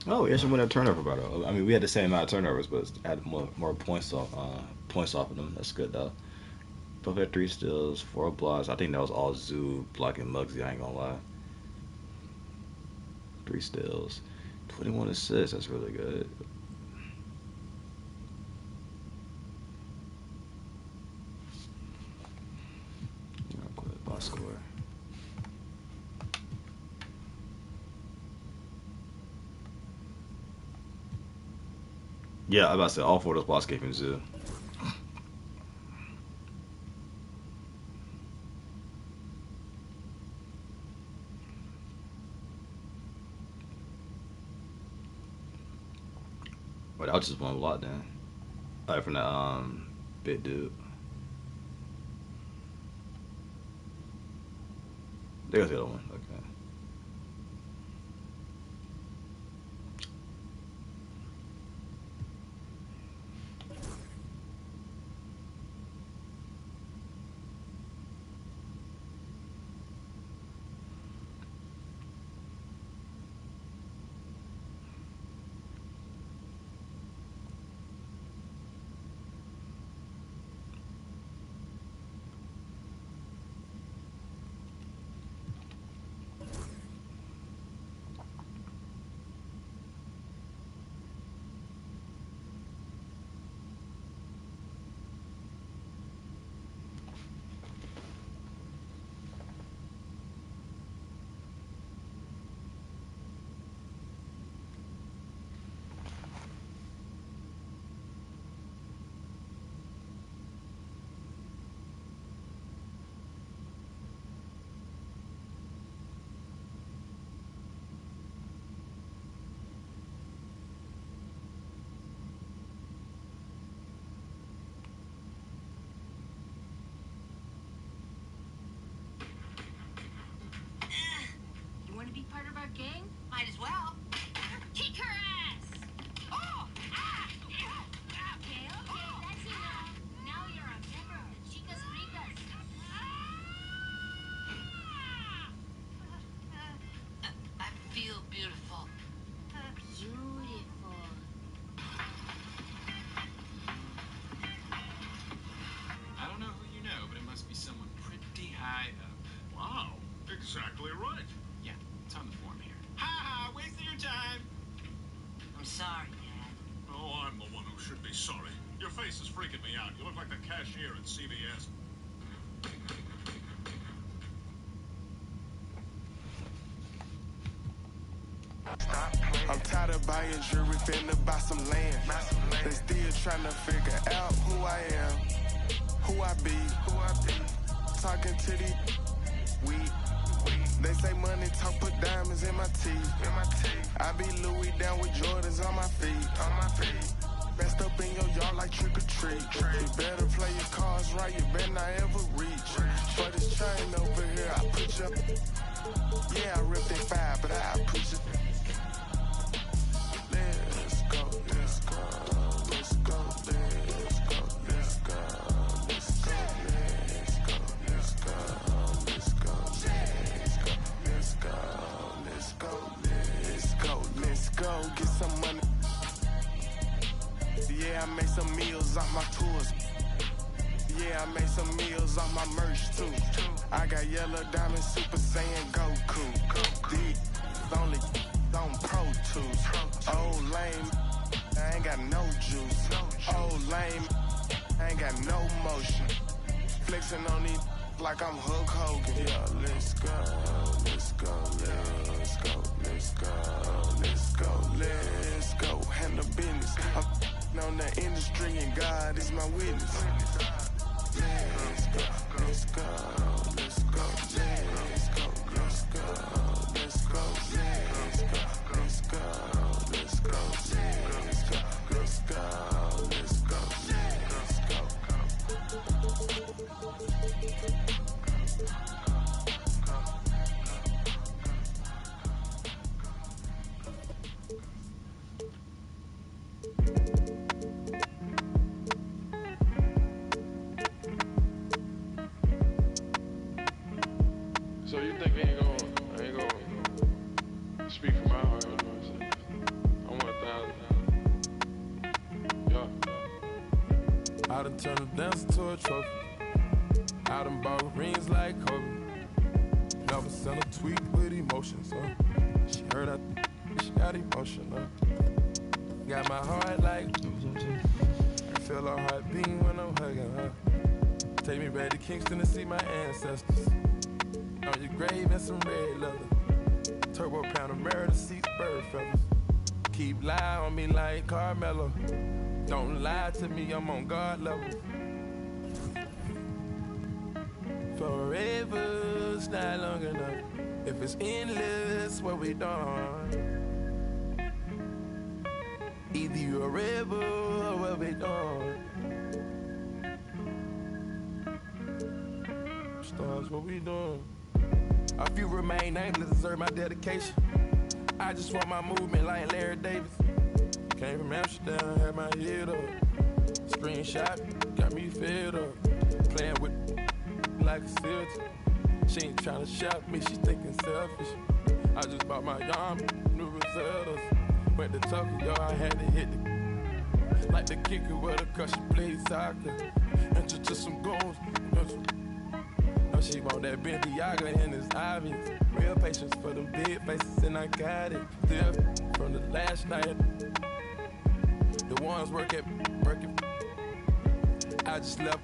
Oh, we actually won a turnover battle. I mean, we had the same amount of turnovers, but had more points off of them. That's good though. Both had 3 steals, 4 blocks. I think that was all Zoo blocking Muggsy. I ain't gonna lie. 3 steals, 21 assists. That's really good. Box score. Yeah, I was about to say all 4 of those blocks came from Zoo. Well, that was just one block then. Like from that big dude. There's the other one. Okay. You want to be part of our gang? Might as well. Kick her ass! Oh! Ah! Okay, that's enough. Now you're a member of the Chicas Ricas. I feel beautiful. Beautiful. I don't know who you know, but it must be someone pretty high up. Wow, exactly right. Yeah, it's on the form here. Ha ha! Wasting your time! I'm sorry, Dad. Oh, I'm the one who should be sorry. Your face is freaking me out. You look like the cashier at CVS. I'm tired of buying jewelry, finna buy some land. They still trying to figure out who I am, who I be. Talking to these weed. They say money talk, put diamonds in my teeth. I be Louis down with Jordans on my feet. Best up in your yard like trick or treat. You better play your cards right, you better not ever reach. For this chain over here, I put you. Yeah, I ripped it 5, but I put you. Let's go, let's go, let's go, let's go, let's go, let's go, let's go, let's go, let's go, let's go, let's go, let's go, let's go, get some money. Yeah, I made some meals off my tours. Yeah, I made some meals off my merch too. I got yellow diamond super saiyan Goku. These only on Pro Tools. Old lame, I ain't got no juice. Old lame, I ain't got no motion. Flexing on these like I'm Hulk Hogan. Yeah, let's go, let's go, let's go, let's go, let's go, let's go. Handle business. I'm on the industry and God is my witness. Let's go, let's go, let's go, let's go, let's go, let's go, let's go, let's go, let's go, let's go, let's go, let's go, So you think I ain't gonna speak from my heart, you know what I'm saying? I want 1,000. Yeah. I done turned a dancer to a trophy. I done bought rings like Kobe. Never sent a tweet with emotions, huh? She heard she got emotion, huh? Got my heart like I feel her heart beating when I'm hugging her. Take me back to Kingston to see my ancestors. On your grave and some red leather. Turbo pound of mirror to see bird feathers. Keep lying on me like Carmelo. Don't lie to me, I'm on God level. Forever's not long enough. If it's endless, what we done? Either you a rebel or what we doing. Stars, what we doing? A few remain nameless, deserve my dedication. I just want my movement like Larry Davis. Came from Amsterdam, had my head up. Screenshot, got me fed up. Playing with like a silver. She ain't trying to shop me, she thinking selfish. I just bought my yarn, new Rosellas. Went to Tokyo, I had to hit the like the kicker with a cause she played soccer. And just some goals. No, she want that Bentiaga and it's obvious. Real patience for them big faces and I got it. Still from the last night. The ones working. I just left.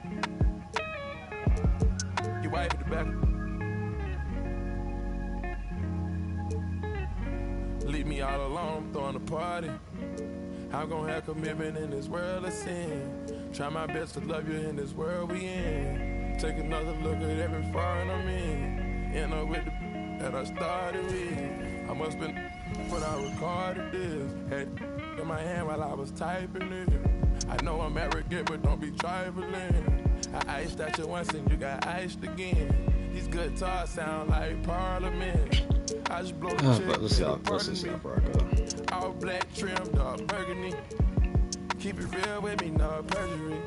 Your wife at the back. Leave me all alone, I'm throwing a party. I'm gonna have commitment in this world of sin. Try my best to love you in this world we in. Take another look at every foreign I'm in. End up with the that I started with. I must been when I recorded this. Had in my hand while I was typing it. I know I'm arrogant, but don't be trifling. I iced at you once and you got iced again. These guitars sound like Parliament. I just blow the check. Let's see how far I go. All black trim, dark burgundy. Keep it real with me, no perjury.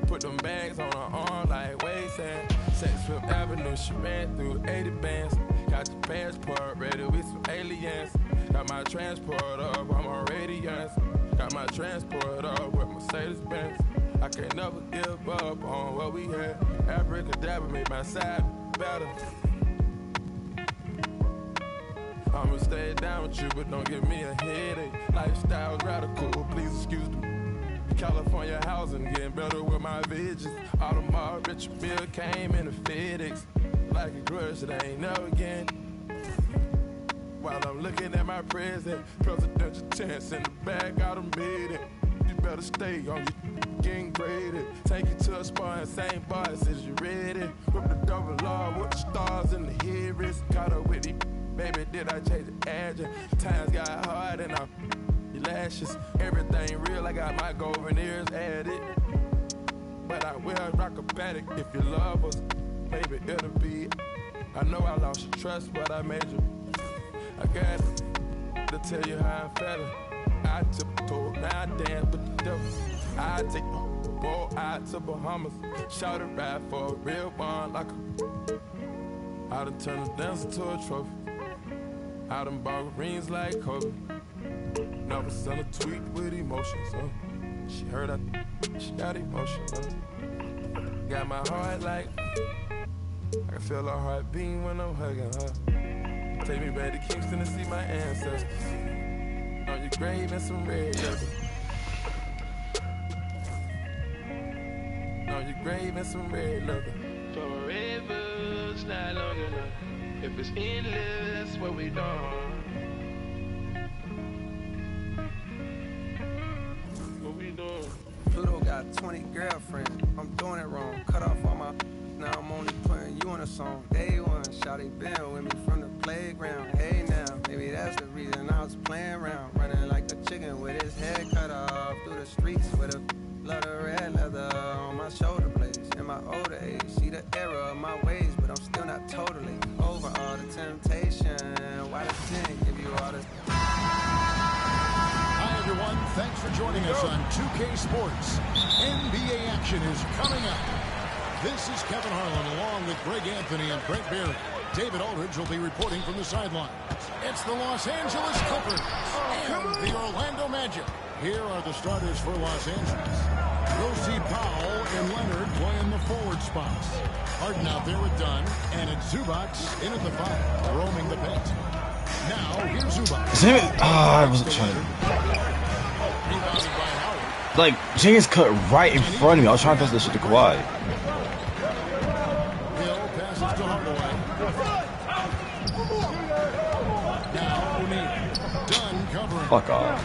Put them bags on her arm like waistband. Sex Fifth Avenue, she ran through 80 bands. Got the passport ready with some aliens. Got my transport up, I'm on radiance. Got my transport up with Mercedes-Benz. I can't never give up on what we had. Abracadabra made my side better. I'ma stay down with you, but don't give me a headache. Lifestyle's radical, please excuse me. California housing, getting better with my visions. Audemars Richard Mille came in the FedEx. Like a grudge that I ain't never again. While I'm looking at my present, presidential chance in the back, I done made it. You better stay on your getting graded. Take you to a spot in St. Bart's, is you ready? With the double R, with the stars in the headrest. Caught up with these, baby, did I change the address? Times got hard and I your lashes. Everything real, I got my golden ears added. But I will rock a paddock if you love us, baby, it'll be. I know I lost your trust, but I made you. I got to tell you how I felt. I tiptoed, now I dance with the devil. I take the boat out to Bahamas. Shout it right for a real one like a. I done turned a dancer to a trophy. I done bought rings like Kobe. Never sent a tweet with emotions, huh? She heard she got emotion, huh? Got my heart like I can feel her heart beating when I'm hugging her. Take me back to Kingston to see my ancestors. On your grave and some red leather. On your grave and some red leather. Forever's not long enough. If it's endless, what we done? What we doing? Pluto got 20 girlfriends. I'm doing it wrong. Cut off all my. Now I'm only putting you on a song. Day one, shawty been with me from the playground. Hey now, maybe that's the reason I was playing around. Running like a chicken with his head cut off. Through the streets with a lot of red leather on my shoulder blades. In my older age, see the error of my ways, but I'm still not totally over all the temptation. Why the sin give you all this? Hi everyone, thanks for joining us on 2K Sports. NBA action is coming up. This is Kevin Harlan along with Greg Anthony and Brent Barry. David Aldridge will be reporting from the sideline. It's the Los Angeles Clippers and the Orlando Magic. Here are the starters for Los Angeles. We'll see Powell and Leonard playing the forward spots. Harden out there with Dunn, and it's Zubac in at the 5, roaming the paint. Now, here's Zubac. Damn it! I wasn't trying to. Like, James cut right in front of me. I was trying to pass this shit to Kawhi. Fuck off.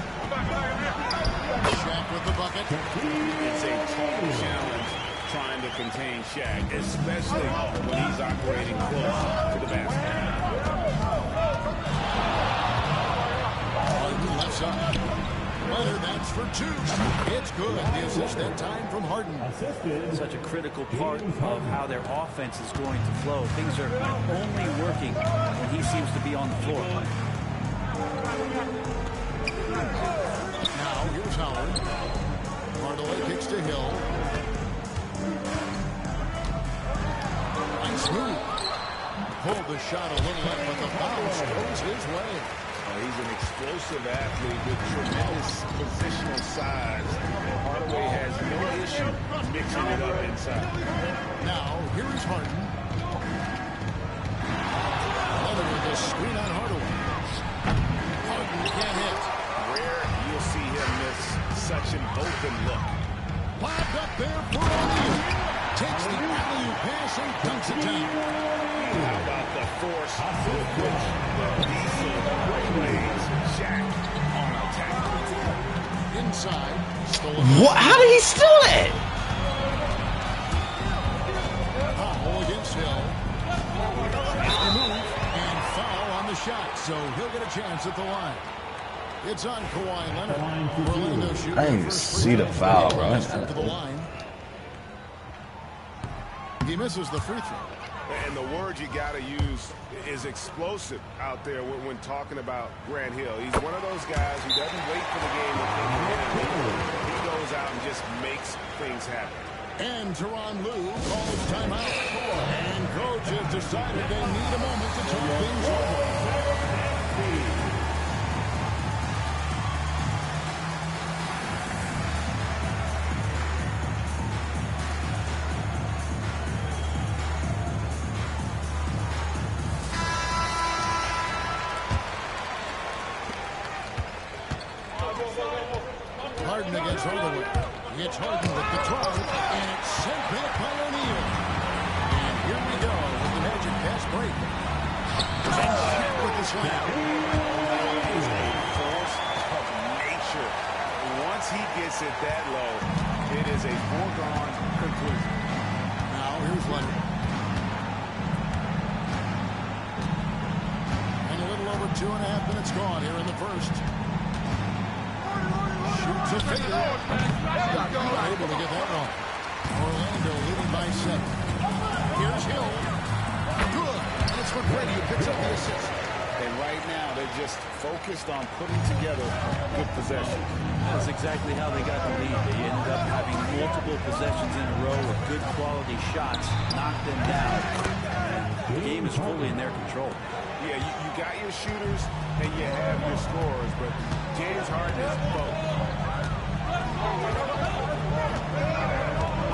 Shaq with the bucket. It's a tall challenge trying to contain Shaq, especially when he's operating close to the basket. On the left side. Leonard, that's for 2. It's good. The assist that time from Harden. Such a critical part of how their offense is going to flow. Things are only working when he seems to be on the floor. Now, here's Howard. Hardaway kicks to Hill. Nice move. Pulled the shot a little left, but the bounce goes his way. He's an explosive athlete with tremendous positional size. Hardaway has no issue mixing it up inside. Now, here is Harden. Leonard with a screen on Hardaway. Harden can't hit. Rare you'll see him miss such an open look. Lobbed up there for O'Neal. Takes the alley-oop pass and dunks it down. How about the force with which the diesel plays Shaq on attack? Inside. Stolen. What? How did he steal it? Foul against Hill. It's removed and foul on the shot, so he'll get a chance at the line. It's on Kawhi Leonard. Orlando shooting. I didn't even see the foul, bro. To the line. He misses the free throw. And the word you got to use is explosive out there when talking about Grant Hill. He's one of those guys who doesn't wait for the game to think he goes out and just makes things happen. And Tyronn Lue calls timeout. And coach has decided they need a moment to talk things over. Harden against Hardaway. It's Harden with the drive, and it's sent back by O'Neal. And here we go with the Magic fast break. And Shaq with the slam. Is a force of nature. Once he gets it that low, it is a foregone conclusion. Now here's Leonard. And a little over 2.5 minutes gone here in the first. Shoots a fader. Not able to get that one. Orlando leading by 7. Here's Hill. Good. And it's McGrady who picks up the assist. And right now, they're just focused on putting together good possession. That's exactly how they got the lead. They ended up having multiple possessions in a row with good quality shots, knocked them down. And the game is fully in their control. Yeah, you got your shooters and you have your scorers, but James Harden is both.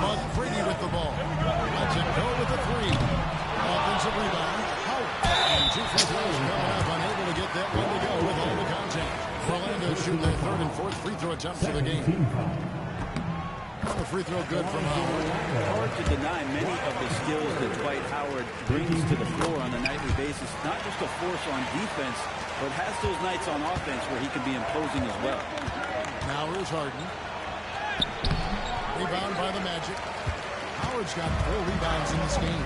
McGrady with the ball. Lets it go with the 3. Offensive rebound. And 2 free throws coming up. Unable to get that one to go with all the contact. Orlando shooting their 3rd and 4th free throw attempts of the game. A free throw good from Howard. Hard to deny many of the skills that Dwight Howard brings to the floor on a nightly basis. Not just a force on defense, but has those nights on offense where he can be imposing as well. Now here's Harden. Rebound by the Magic. Howard's got 4 rebounds in this game.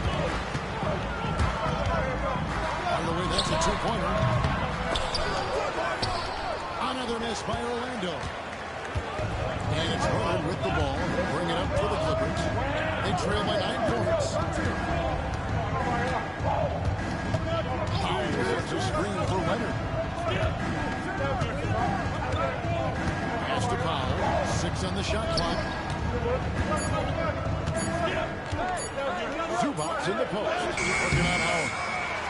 By the way, that's a 2-pointer. Another miss by Orlando. And it's Leonard with the ball. Bring it up for the Clippers. They trail by 9 points. Powell sets a screen for Leonard. Pass to Powell. 6 on the shot clock. Zubac in the post. Working on Howard.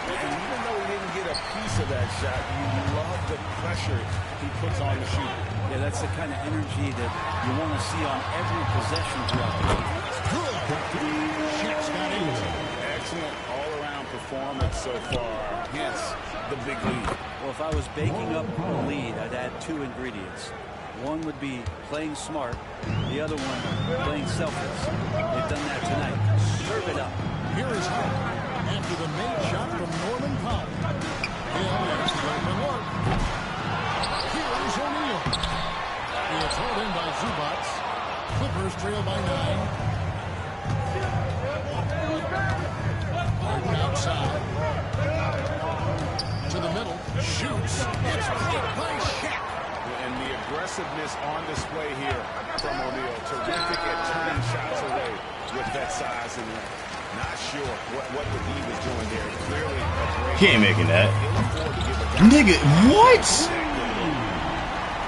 And even though he didn't get a piece of that shot, you love the pressure he puts on the shooter. Yeah, that's the kind of energy that you want to see on every possession throughout the game. Shaq's got 8. Excellent all-around performance so far. Hence the big lead. Well, if I was baking up a lead, I'd add 2 ingredients. One would be playing smart. The other one, playing selfless. They've done that tonight. Serve it up. Here is Howard. After the made shot from Norman Powell. Hill has the open look. Here is O'Neal. It's held in by Zubac. Clippers trail by 9. Harden outside. To the middle. Shoots. It's blocked by Shaq. And the aggressiveness on display here from O'Neal. Terrific at turning shots away with that size and length. Not sure what the Eve is doing here. Clearly a great. He ain't making that. Nigga, what?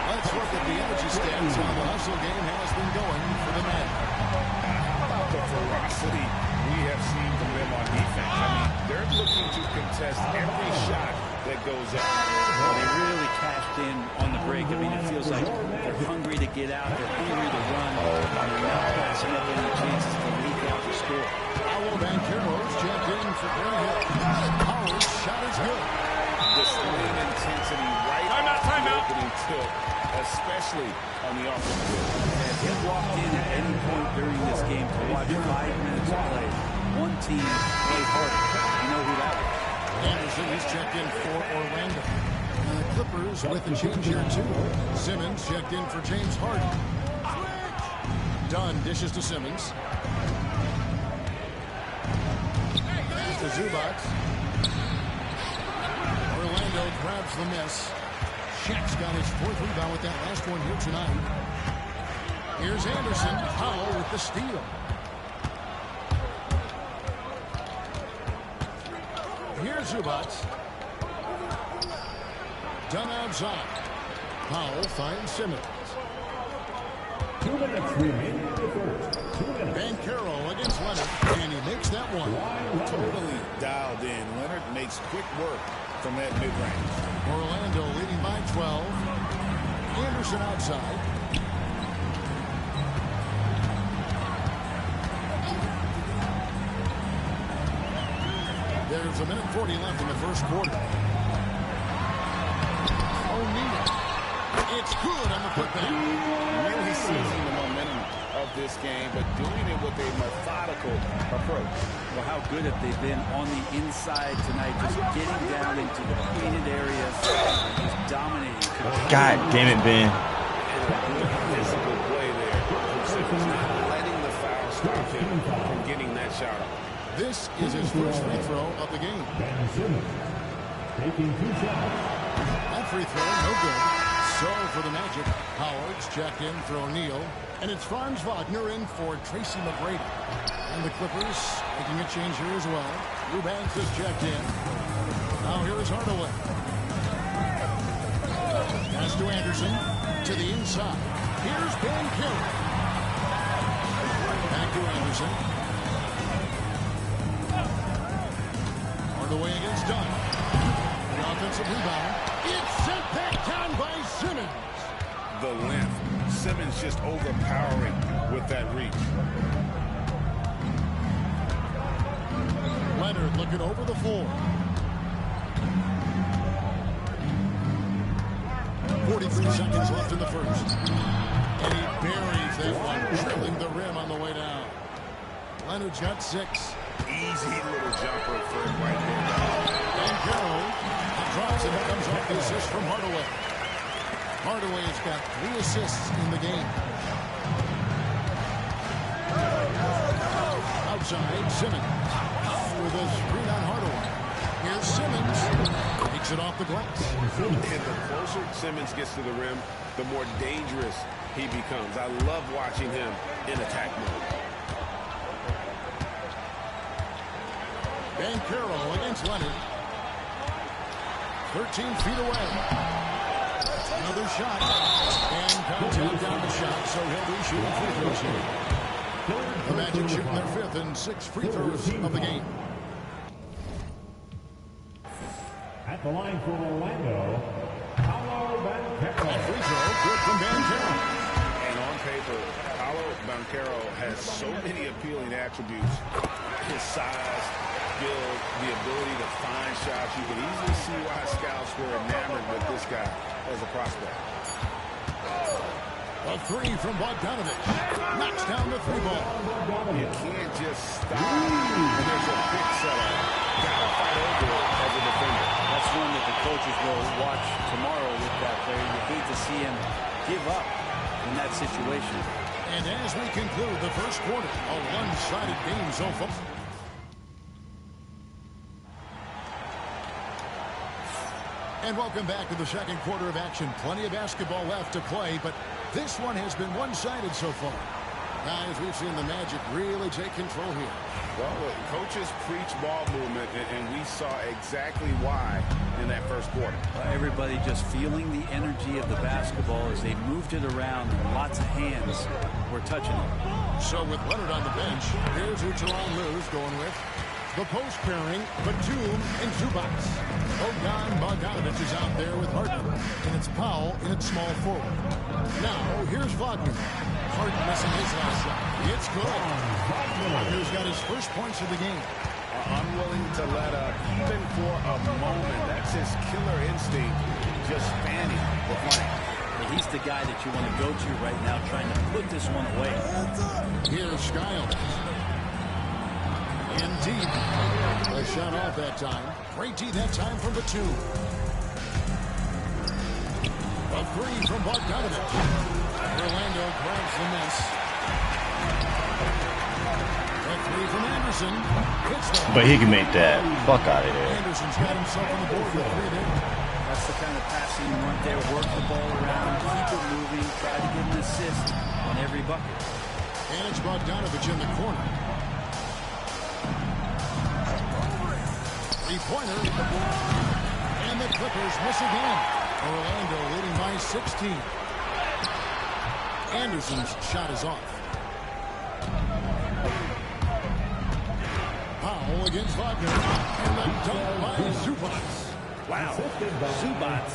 Let's look at the energy stats. How the hustle game has been going for the men. How about the ferocity we have seen from them on defense? I mean, they're looking to contest every shot that goes up. Well, they really cashed in on the break. I mean, it feels like they're hungry to get out. They're hungry to run. And they're not passing up any chances to leak out the score. Paolo Banchero's checked in for Grant Hill. Howard's shot is good. Displaying intensity right off the opening tilt, especially on the offensive end. If he walked in at any point during this game to watch 5 minutes of play, one team play harder. You know who that is. Anderson is checked in for Orlando. The Clippers with a change here too. Simmons checked in for James Harden. Dunn dishes to Simmons. Pass to Zubac. Orlando grabs the miss. Shaq's got his 4th rebound with that last one here tonight. Here's Anderson. Powell with the steal. Here's Zubac. Done outside. Powell finds Simmons. 2 minutes remaining in the first. 2 minutes. Banchero against Leonard, and he makes that one. Totally dialed in. Leonard makes quick work from that mid-range. Orlando leading by 12. Anderson outside. There's 1:40 left in the first quarter. O'Neal. It's good on the putback. Really seizing the momentum of this game, but doing it with a methodical approach. Well, how good have they been on the inside tonight, just getting down into the painted areas, just dominating. God damn it, Ben. Physical play there. Not letting the foul stop him from getting that shot off. This is his first free throw of the game. Ben Simmons taking 2 shots. That free throw, no good. So for the Magic, Howard's checked in for O'Neal. And it's Franz Wagner in for Tracy McGrady. And the Clippers making a change here as well. Eubanks is checked in. Now here is Hardaway. Pass to Anderson. To the inside. Here's Banchero. Back to Anderson. Hardaway against Dunn. The offensive rebound. It's sent back down by Simmons. The length. Simmons just overpowering with that reach. Leonard looking over the floor. 43 seconds left in the first. And he buries that one, trailing the rim on the way down. Leonard's got 6. Easy little jumper for him right there. Banchero drops and it comes off the assist from Hardaway. Hardaway has got 3 assists in the game. Outside, Simmons with a screen on Hardaway. Here's Simmons. Takes it off the glass. And the closer Simmons gets to the rim, the more dangerous he becomes. I love watching him in attack mode. Banchero against Leonard. 13 feet away. Another shot. And contact down the shot, so he'll be shooting free throws here. The Magic shooting their 5th and 6th free throws of the game. At the line for Orlando, Paolo Banchero. A free throw, good from Banchero. And on paper, Paolo Banchero has so many appealing attributes. His size, build, the ability to find shots. You can easily see why scouts were enamored with this guy as a prospect. A 3 from Bogdanovich. Knocks down the 3 ball. You can't just stop when there's a big setup. Gotta fight over it as a defender. That's one that the coaches will watch tomorrow with that player. You hate to see him give up in that situation. And as we conclude the first quarter, a one-sided game so far. And welcome back to the second quarter of action. Plenty of basketball left to play, but this one has been one-sided so far. Guys, we've seen the Magic really take control here. Well, the coaches preach ball movement, and we saw exactly why in that first quarter. Everybody just feeling the energy of the basketball as they moved it around, and lots of hands were touching it. So with Leonard on the bench, here's who Teron Lue's going with. The post pairing, Batum and Zubac. Bogdanovich is out there with Harden, and it's Powell in its small forward. Now, here's Wagner. Harden missing his last shot. It's good. Wagner's got his first points of the game. Unwilling to let up, even for a moment. That's his killer instinct, just fanning the flank. He's the guy that you want to go to right now, trying to put this one away. Here's Skiles. In deep. A shot off that time. Great D that time from Batum. A three from Bogdanovich. Orlando grabs the miss. A three from Anderson. But he can make that. Fuck out of here. Anderson's got himself on the board with three there. That's the kind of passing you want there. Work the ball around, keep it moving, try to get an assist on every bucket. And it's Bogdanovich in the corner. Three-pointer. And the Clippers miss again. Orlando leading by 16. Anderson's shot is off. Powell against Wagner. And the dunk by Zubac. Wow. Zubac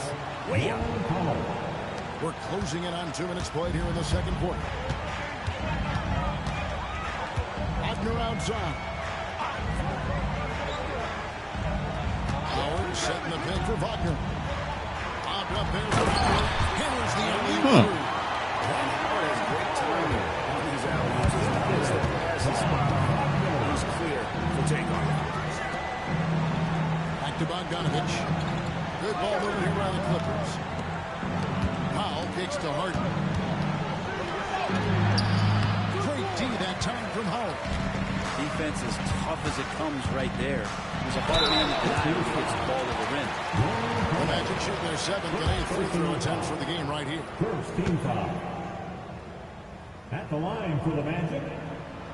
way up. We're closing in on 2 minutes played here in the second quarter. Wagner outside. Howard setting the pick for Wagner. Popped up there for Howard. Here's the alley-oop. Howard has great timing on these alley-oops. He's the pass is spot on. He's clear for takeoff. Back to Bogdanovich. Good ball moving here by the Clippers. Powell kicks to Harden. Great D that time from Howard. Defense as tough as it comes right there. There's a hard man that gets the ball to the rim. The Magic shoot their 7th and 8th free throw attempts for the game right here. First team foul. At the line for the Magic,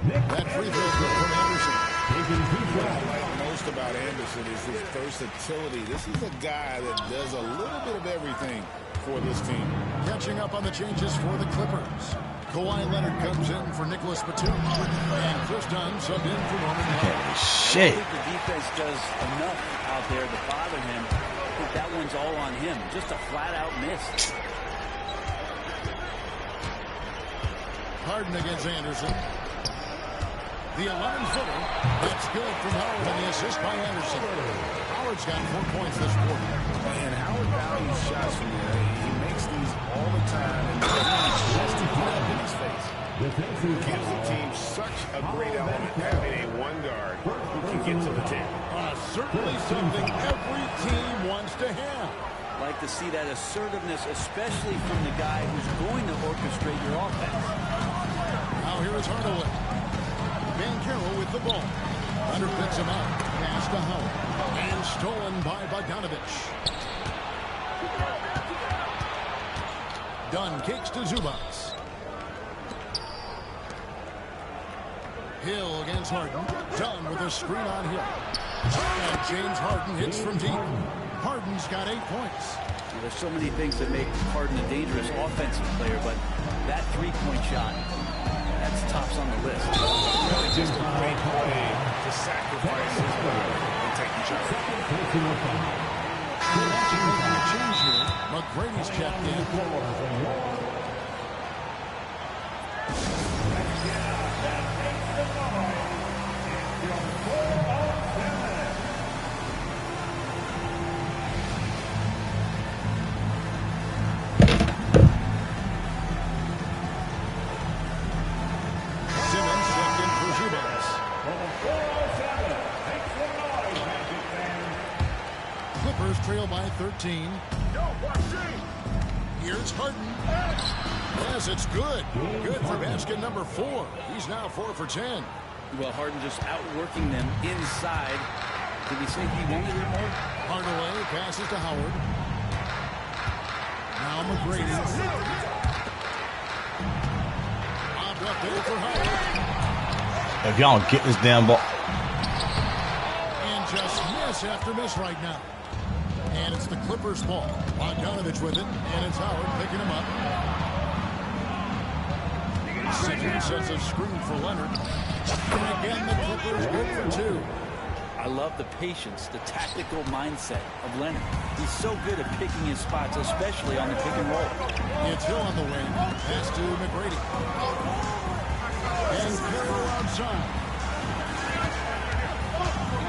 that free throw good from Anderson. What I like most about Anderson is his versatility. This is a guy that does a little bit of everything for this team. Catching up on the changes for the Clippers. Kawhi Leonard comes in for Nicholas Batum. And Chris Dunn subbed in for Norman Powell. I Shit. think the defense does enough out there to bother him. I think that one's all on him. Just a flat-out miss. Harden against Anderson. The 11-footer. That's good from Howard and the assist by Anderson. Howard's got 4 points this quarter. And Howard values shots from there. He makes these all the time. And he's just to put up in his face. Gives the team such a great element having a one guard who can get to the tip. Certainly something every team wants to have. Like to see that assertiveness, especially from the guy who's going to orchestrate your offense. Now here is Hardaway. Van Carroll with the ball. Leonard picks him up. Pass to Howard. And stolen by Bogdanovich. Dunn kicks to Zubac. Hill against Harden. Dunn with a screen on Hill. And James Harden hits from deep. Harden's got 8 points. Well, there's so many things that make Harden a dangerous offensive player, but that three-point shot, that's tops on the list. Really just a great play to sacrifice his ball and take the shot. Change here. McGrady's checked in. Clippers trail by 13. Here's Harden. Yes, it's good. Good for basket number 4. He's now 4 for 10. Well, Harden just outworking them inside. Did he say he wanted it more? Hardaway passes to Howard. Now McGrady. Lobbed up there for Howard. If y'all don't get this damn ball. And just miss after miss right now. And it's the Clippers' ball. Bogdanovich with it, and it's Howard picking him up. Simmons sets a screen for Leonard. And again, the Clippers good for two. I love the patience, the tactical mindset of Leonard. He's so good at picking his spots, especially on the pick and roll. It's Hill on the wing. Pass to McGrady. And Carroll outside.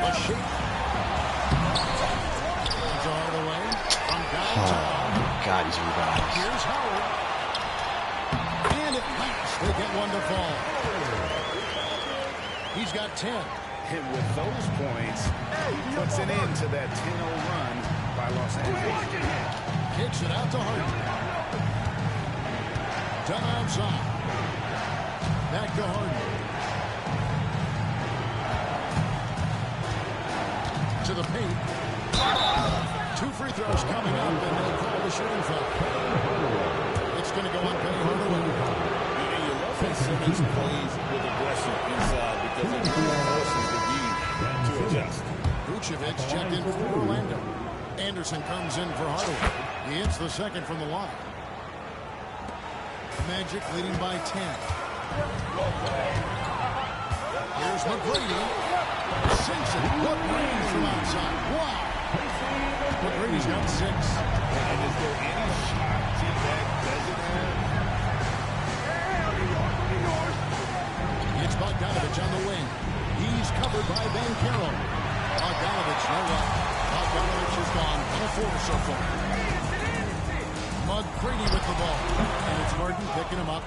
A shot. Out of the way. From downtown. Oh, God, he's rebounds. Here's Howard. And it passed. They get one to fall. He's got 10. And with those points, he puts an end to that 10-0 run by Los Angeles. Kicks it out to Harden. Done outside. Back to Harden. To the paint. 2 free throws coming up, and they'll call the shooting foul. It's going to go on Penny Hardaway. You love when Simmons plays with aggression inside because it really forces the D to adjust. Vucevic checked in for Orlando. Anderson comes in for Hardaway. He hits the second from the line. Magic leading by 10. Here's McGrady. Sinks it. What range from outside. Wow. McGrady's got 6. And is there any shot T-Mac doesn't have? It's Bogdanovich on the wing. He's covered by Van Carroll. Bogdanovich, no luck. Bogdanovich is gone. 1 of 4 so far. McGrady with the ball. And it's Harden picking him up.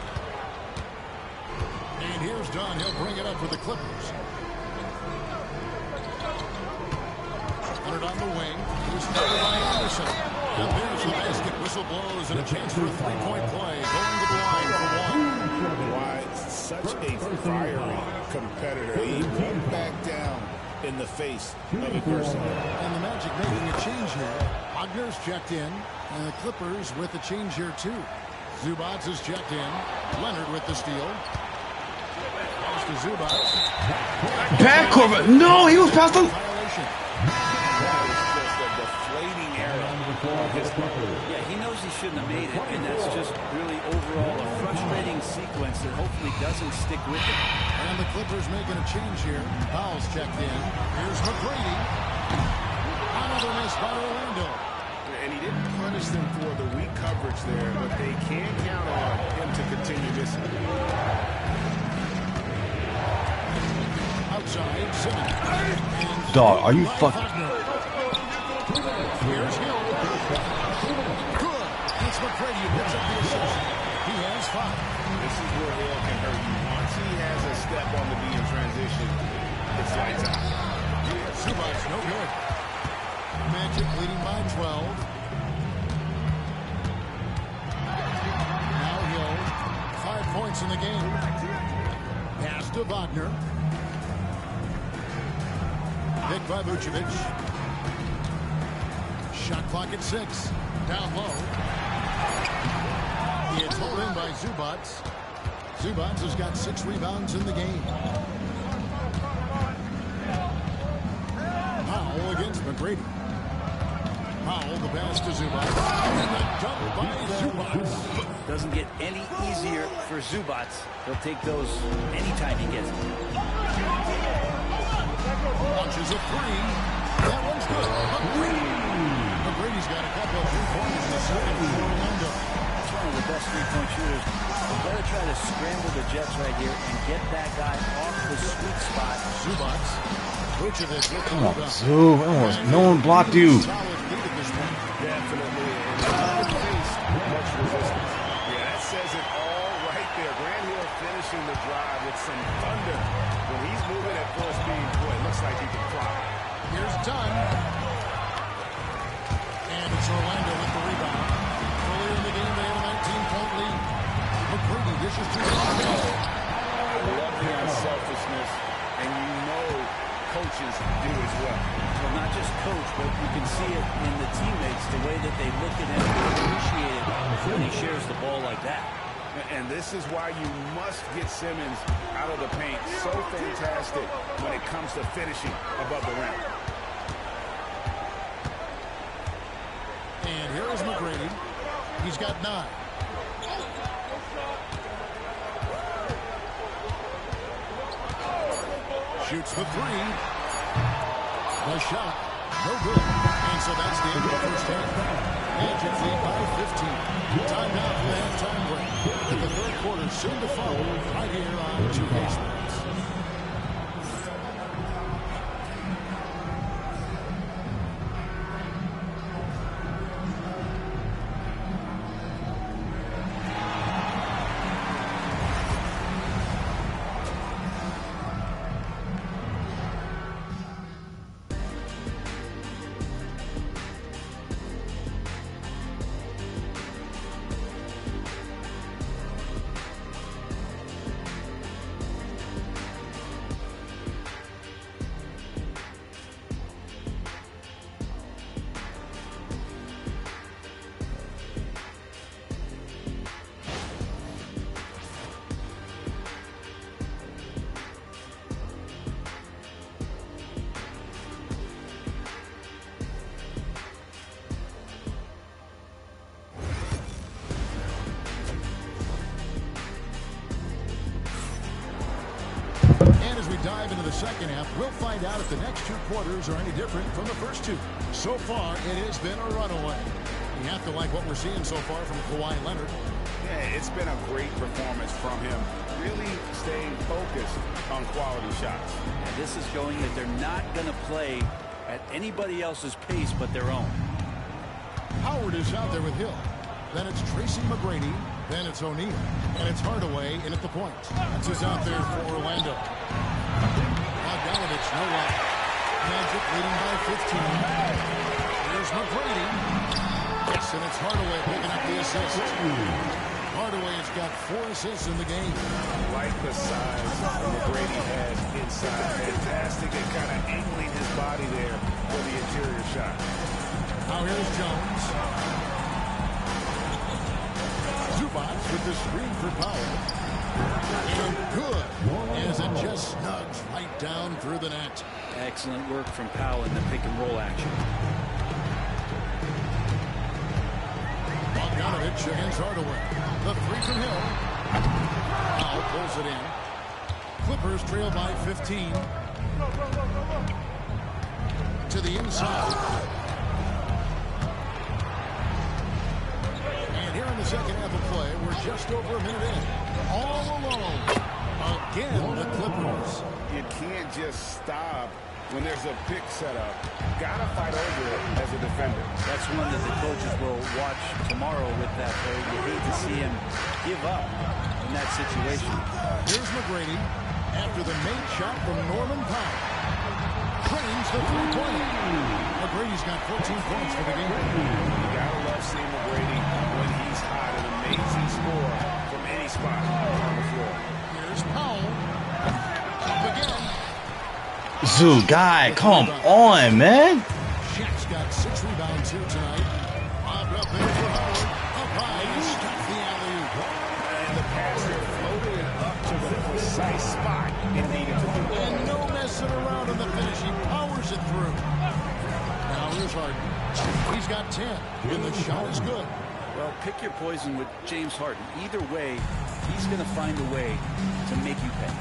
And here's Dunn. He'll bring it up for the Clippers. Leonard on the wing. He's covered by Anderson. And there's the basket. Whistle blows and a chance for a three-point play. Going to the line for 1. Why such a fiery competitor. He won't back down in the face of adversity. And the Magic making a change here. Wagner's checked in. And the Clippers with the change here too. Zubac is checked in. Leonard with the steal. Pass to Zubac. Backcourt. No, he was past the... Violation. That is just a deflating error on his part. Yeah, he knows he shouldn't have made it, and that's just really overall a frustrating sequence that hopefully doesn't stick with him. And the Clippers making a change here. Powell's checked in. Here's McGrady. Another miss by Orlando. And he didn't punish them for the weak coverage there, but they can count on him to continue missing. Outside, Simmons. Dog, are you fucking... Here's Hill. Good. It's McGrady who picks up the assist. He has 5. This is where Hill can hurt you. Once he has a step on the D in transition, it's lights out. Zubac, no good. Magic leading by 12. Now Hill. 5 points in the game. Pass to Wagner. Picked by Vucevic. Shot clock at 6. Down low. It's pulled in by Zubac. Zubac has got 6 rebounds in the game. Powell against McGrady. Powell, the pass to Zubac. And the dunk by Zubac. Doesn't get any easier for Zubac. He'll take those anytime he gets them. Launches a 3. That one's good. McGrady's got a couple of 3-pointers in the second for Orlando. He's one of the best 3-point shooters. They've got to try to scramble the Jets right here and get that guy off the sweet spot. Zubac. Vucevic with the Come on, rebound. Zoo. No one blocked you. Solid lead at this point. Definitely. And faced much resistance. Yeah, that says it all right there. Grant Hill finishing the drive with some thunder. When he's moving at full speed, boy, it looks like he can fly. Here's Dunn. And it's Orlando with the rebound. Earlier in the game, they had a 19-point lead. McGrady dishes to Orlando. I love the unselfishness, and you know coaches do as well. Well, not just coach, but you can see it in the teammates, the way that they look at him and appreciate it when he shares the ball like that. And this is why you must get Simmons out of the paint. So fantastic when it comes to finishing above the rim. And here is McGrady. He's got 9. Shoots the 3. The shot, no good. And so that's the end of the first half. Magic lead by 15. Time now for the halftime break. And the third quarter soon to follow right here on 2K Sports. Dive into the second half, we'll find out if the next 2 quarters are any different from the first 2. So far, it has been a runaway. You have to like what we're seeing so far from Kawhi Leonard. Yeah, it's been a great performance from him. Really staying focused on quality shots. And this is showing that they're not going to play at anybody else's pace but their own. Howard is out there with Hill. Then it's Tracy McGrady. Then it's O'Neal. And it's Hardaway in at the point. That's who's out there for Orlando. Bogdanovich, no luck. Magic leading by 15. Here's McGrady. Yes, and it's Hardaway picking up the assist. Hardaway has got 4 assists in the game. Like the size McGrady has inside. Fantastic at kind of angling his body there for the interior shot. Now here's Jones. Zubats with the screen for Powell. And good, as it just snugs right down through the net. Excellent work from Powell in the pick and roll action. Bogdanovich against Hardaway. The 3 from Hill. Powell pulls it in. Clippers trail by 15. To the inside. And here in the second half of play, we're just over a minute in. All alone. Again, the Clippers. You can't just stop when there's a pick set up. Gotta fight over it as a defender. That's one that the coaches will watch tomorrow with that play. You hate to see him give up in that situation. Here's McGrady after the made shot from Norman Powell. Trains the 3-pointer. McGrady's got 14 points for the game. You gotta love seeing McGrady when he's hot. An amazing score from any spot on the floor. Here's Powell. Up again. Zoo guy, come on, man. Shaq's got 6 rebounds here tonight. Bobbed up there for Howard. Up high and stopped the alley-oop. And the passer floated it up to the precise spot it needed to be. And no messing around in the finish. He powers it through. Now here's Harden. He's got 10. And the shot is good. Well, pick your poison with James Harden. Either way, he's going to find a way to make you pay.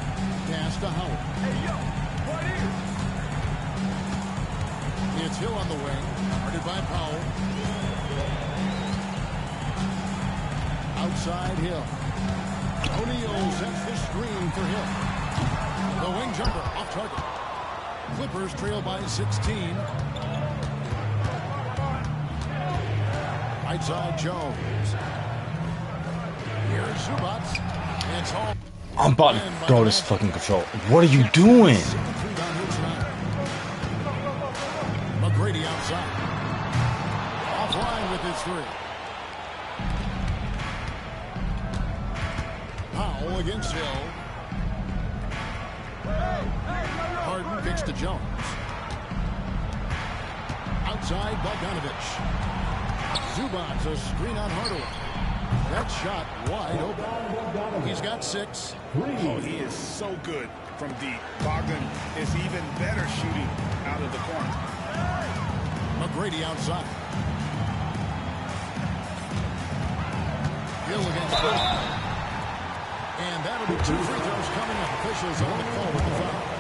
Pass to Howard. Hey, yo, what is? It's Hill on the wing. Guarded by Powell. Outside Hill. O'Neal sets the screen for Hill. The wing jumper off target. Clippers trail by 16. Right side Jones. Here's Zubats. It's home. I'm about to throw this fucking control. What are you doing? McGrady outside. Offline with his 3. Powell against Hill. Harden kicks to Jones. Outside, Bogdanovich. Zubats a screen on Hardaway. That shot wide open. He's got 6. Oh, he is so good from deep. Bogdan is even better shooting out of the corner. McGrady outside. Hill against Hill. And that'll be 2 free throws coming up. Officials on the call with the foul.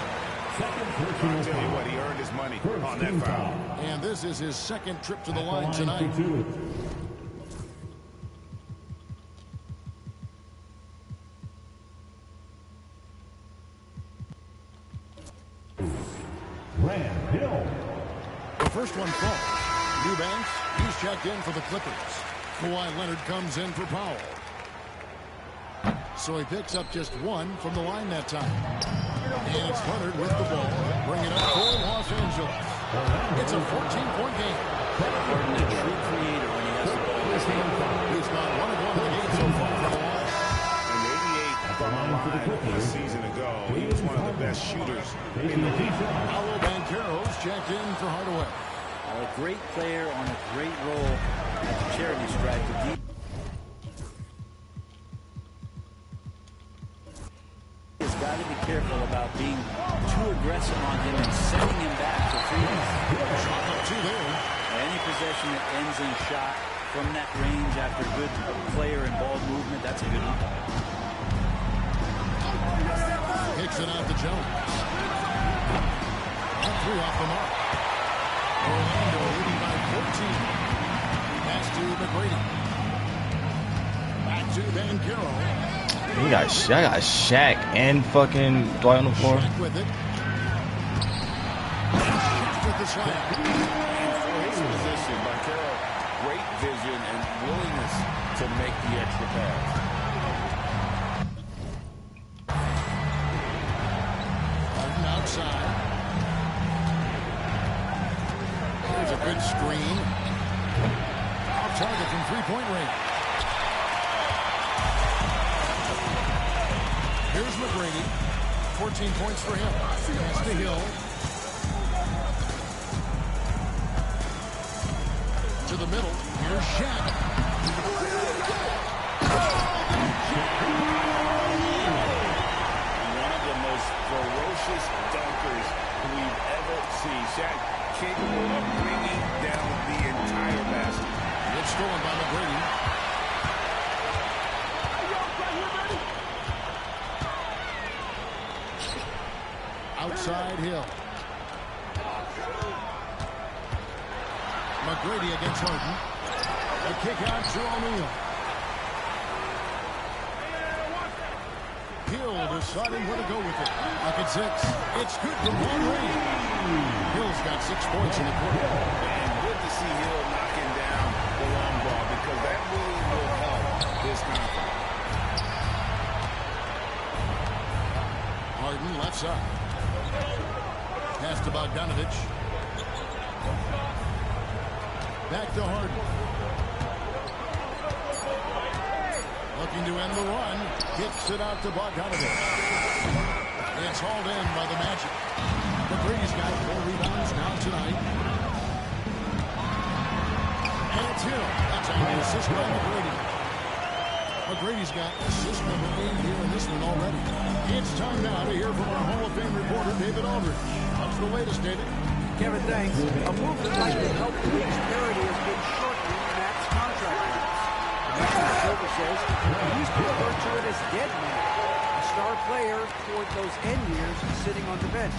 I'll tell you what, he earned his money on that foul. And this is his second trip to the line tonight. The first one falls. Eubanks, he's checked in for the Clippers. Kawhi Leonard comes in for Powell. So he picks up just 1 from the line that time. And it's Leonard with the ball. Bring it up for Los Angeles. It's a 14-point game. Harden, a true creator when he has the ball in his hand. He's gone 1 of 1 in the game so far for the line. And 88 from the line a season ago. He was one of the best shooters in the league. Paolo Banchero's checked in for Hardaway. A great player on a great role at the charity stripe. He's got to be careful about being too aggressive on him and sending him back for freedom. Shot up 2 there. Any possession that ends in shot from that range after good player and ball movement, that's a good one. Kicks it out to Jones. And 3 off the mark. Orlando leading by 14. Pass to McGrady. Back to Banchero. You got Shaq and fucking Dwight on the floor. Shaq with it. With the slam. And for his position, Banchero, great vision and willingness to make the extra pass. Harden outside. There's a good screen. Off target from 3-point range. Here's McGrady. 14 points for him. Pass to Hill. To the middle. Here's Shaq. One of the most ferocious dunkers we've ever seen. Shaq capable of bringing down the entire basket. It's stolen by McGrady. Outside Hill. McGrady against Harden. A kick out to O'Neal. Hill deciding where to go with it. Bucket 6. It's good from long range. Hill's got 6 points in the quarter. And good to see Hill knocking down the long ball because that really will help this conference. Harden left side. Pass to Bogdanovich. Back to Harden. Looking to end the run. Kicks it out to Bogdanovich. It's hauled in by the Magic. McGrady's got 4 rebounds now tonight. And it's Hill. That's on the assist by McGrady. McGrady's got assist number 8 here in this one already. It's time now to hear from our Hall of Fame reporter, David Aldridge. What's the latest, David? Kevin, thanks. A move that might help the league's parity has been shortening Max contract rates. The National Silver says he used to refer to it as dead man, a star player toward those end years sitting on the bench.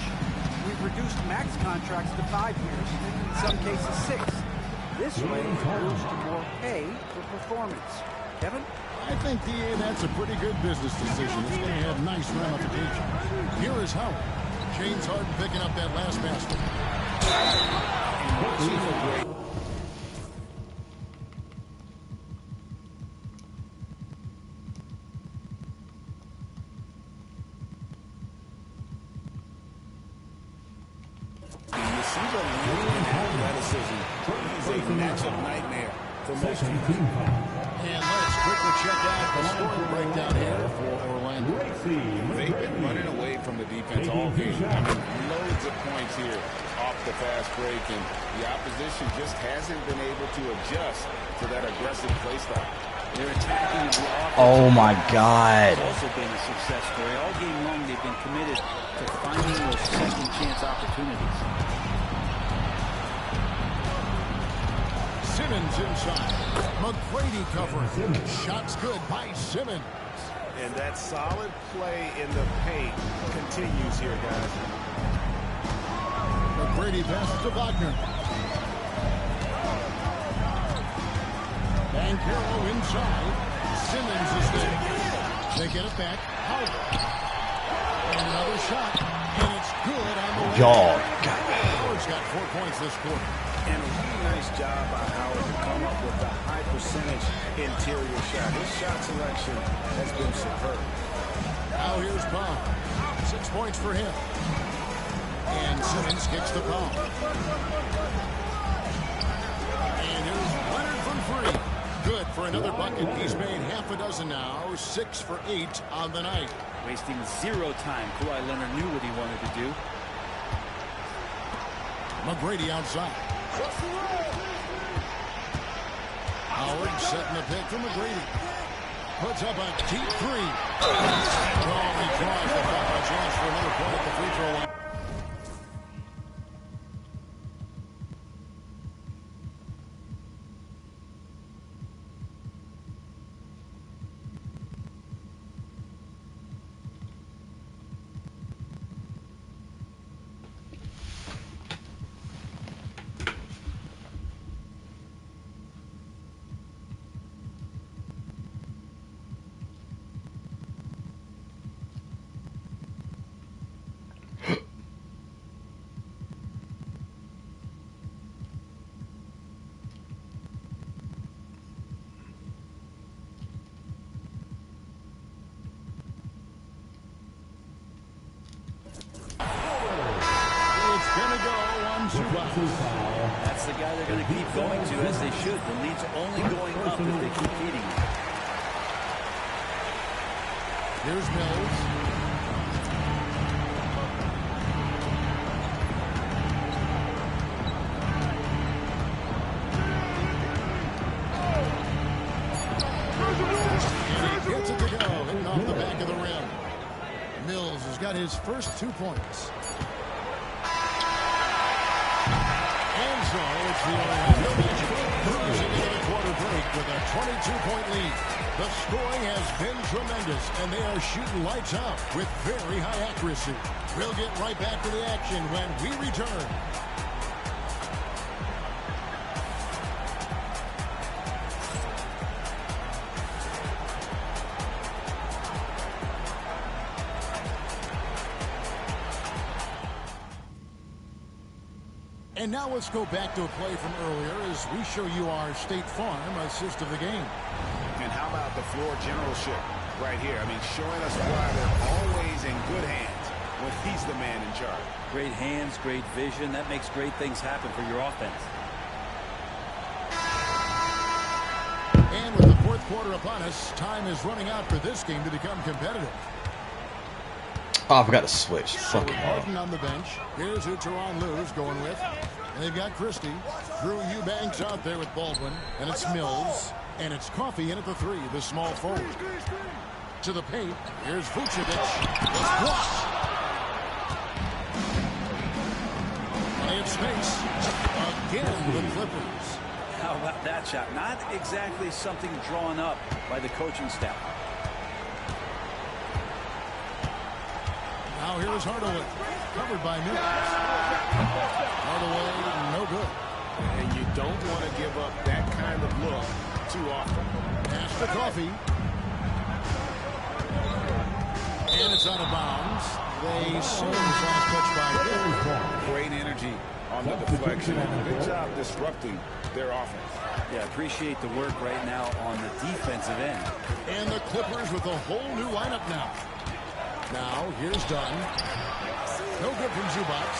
We've reduced Max contracts to 5 years, and in some cases 6. This way, it moves to more pay for performance. Kevin? I think, D.A., that's a pretty good business decision. It's going to have nice ramifications. Here is Howard. James Harden picking up that last basket. You see the athleticism. He's a matchup nightmare for most teams. And let's quickly check out the scoring breakdown here for Orlando. They've been running away been from the defense all game. I mean, loads of points here off the fast break, and the opposition just hasn't been able to adjust to that aggressive play style. They're attacking the offense. Oh my God. It's also been a success story. All game long, they've been committed to finding those second chance opportunities. Simmons inside. McGrady covering. Shots good by Simmons. And that solid play in the paint continues here, guys. McGrady passes to Wagner. Banchero inside. Simmons is there. They get it back. Howard. And another shot. And it's good on the way. Howard's got 4 points this quarter. And a really nice job by Howard to come up with a high percentage interior shot. His shot selection has been superb. Now here's Bond. 6 points for him. And Simmons kicks the ball. And here's Leonard from three. Good for another bucket. He's made half a dozen now. 6 for 8 on the night. Wasting 0 time. Kawhi Leonard knew what he wanted to do. McGrady outside. Howard setting the pick for McGrady. Puts up a deep three. Oh, he tries to stop a chance for another point at the free throw line. That's the guy they're going to keep going to, as they should. The lead's only going up if they keep feeding him. Here's Mills. And he gets it to go, hitting off the back of the rim. Mills has got his first 2 points. And so it's the Orlando Magic cruising into the quarter break with a 22-point lead. The scoring has been tremendous, and they are shooting lights out with very high accuracy. We'll get right back to the action when we return. And now let's go back to a play from earlier as we show you our State Farm assist of the game. And how about the floor generalship right here? I mean, showing us why they're always in good hands when he's the man in charge. Great hands, great vision. That makes great things happen for your offense. And with the fourth quarter upon us, time is running out for this game to become competitive. Oh, I forgot to switch. Fucking Harden on the bench. Here's who Teron Lue's going with. And they've got Christie. Drew Eubanks out there with Baldwin. And it's Mills. And it's Coffey in at the three, the small forward. To the paint. Here's Vucevic. It's blocked. Plenty of space. Again, the Clippers. How about that shot? Not exactly something drawn up by the coaching staff. Now here's Hardaway, covered by Mills. Hardaway, no good. And you don't want to give up that kind of look too often. Pass to Coffey. And it's out of bounds. They see his last touch by Hill. Great energy on the deflection. Good job disrupting their offense. Yeah, appreciate the work right now on the defensive end. And the Clippers with a whole new lineup now. Now, here's Dunn. No good from Zubac.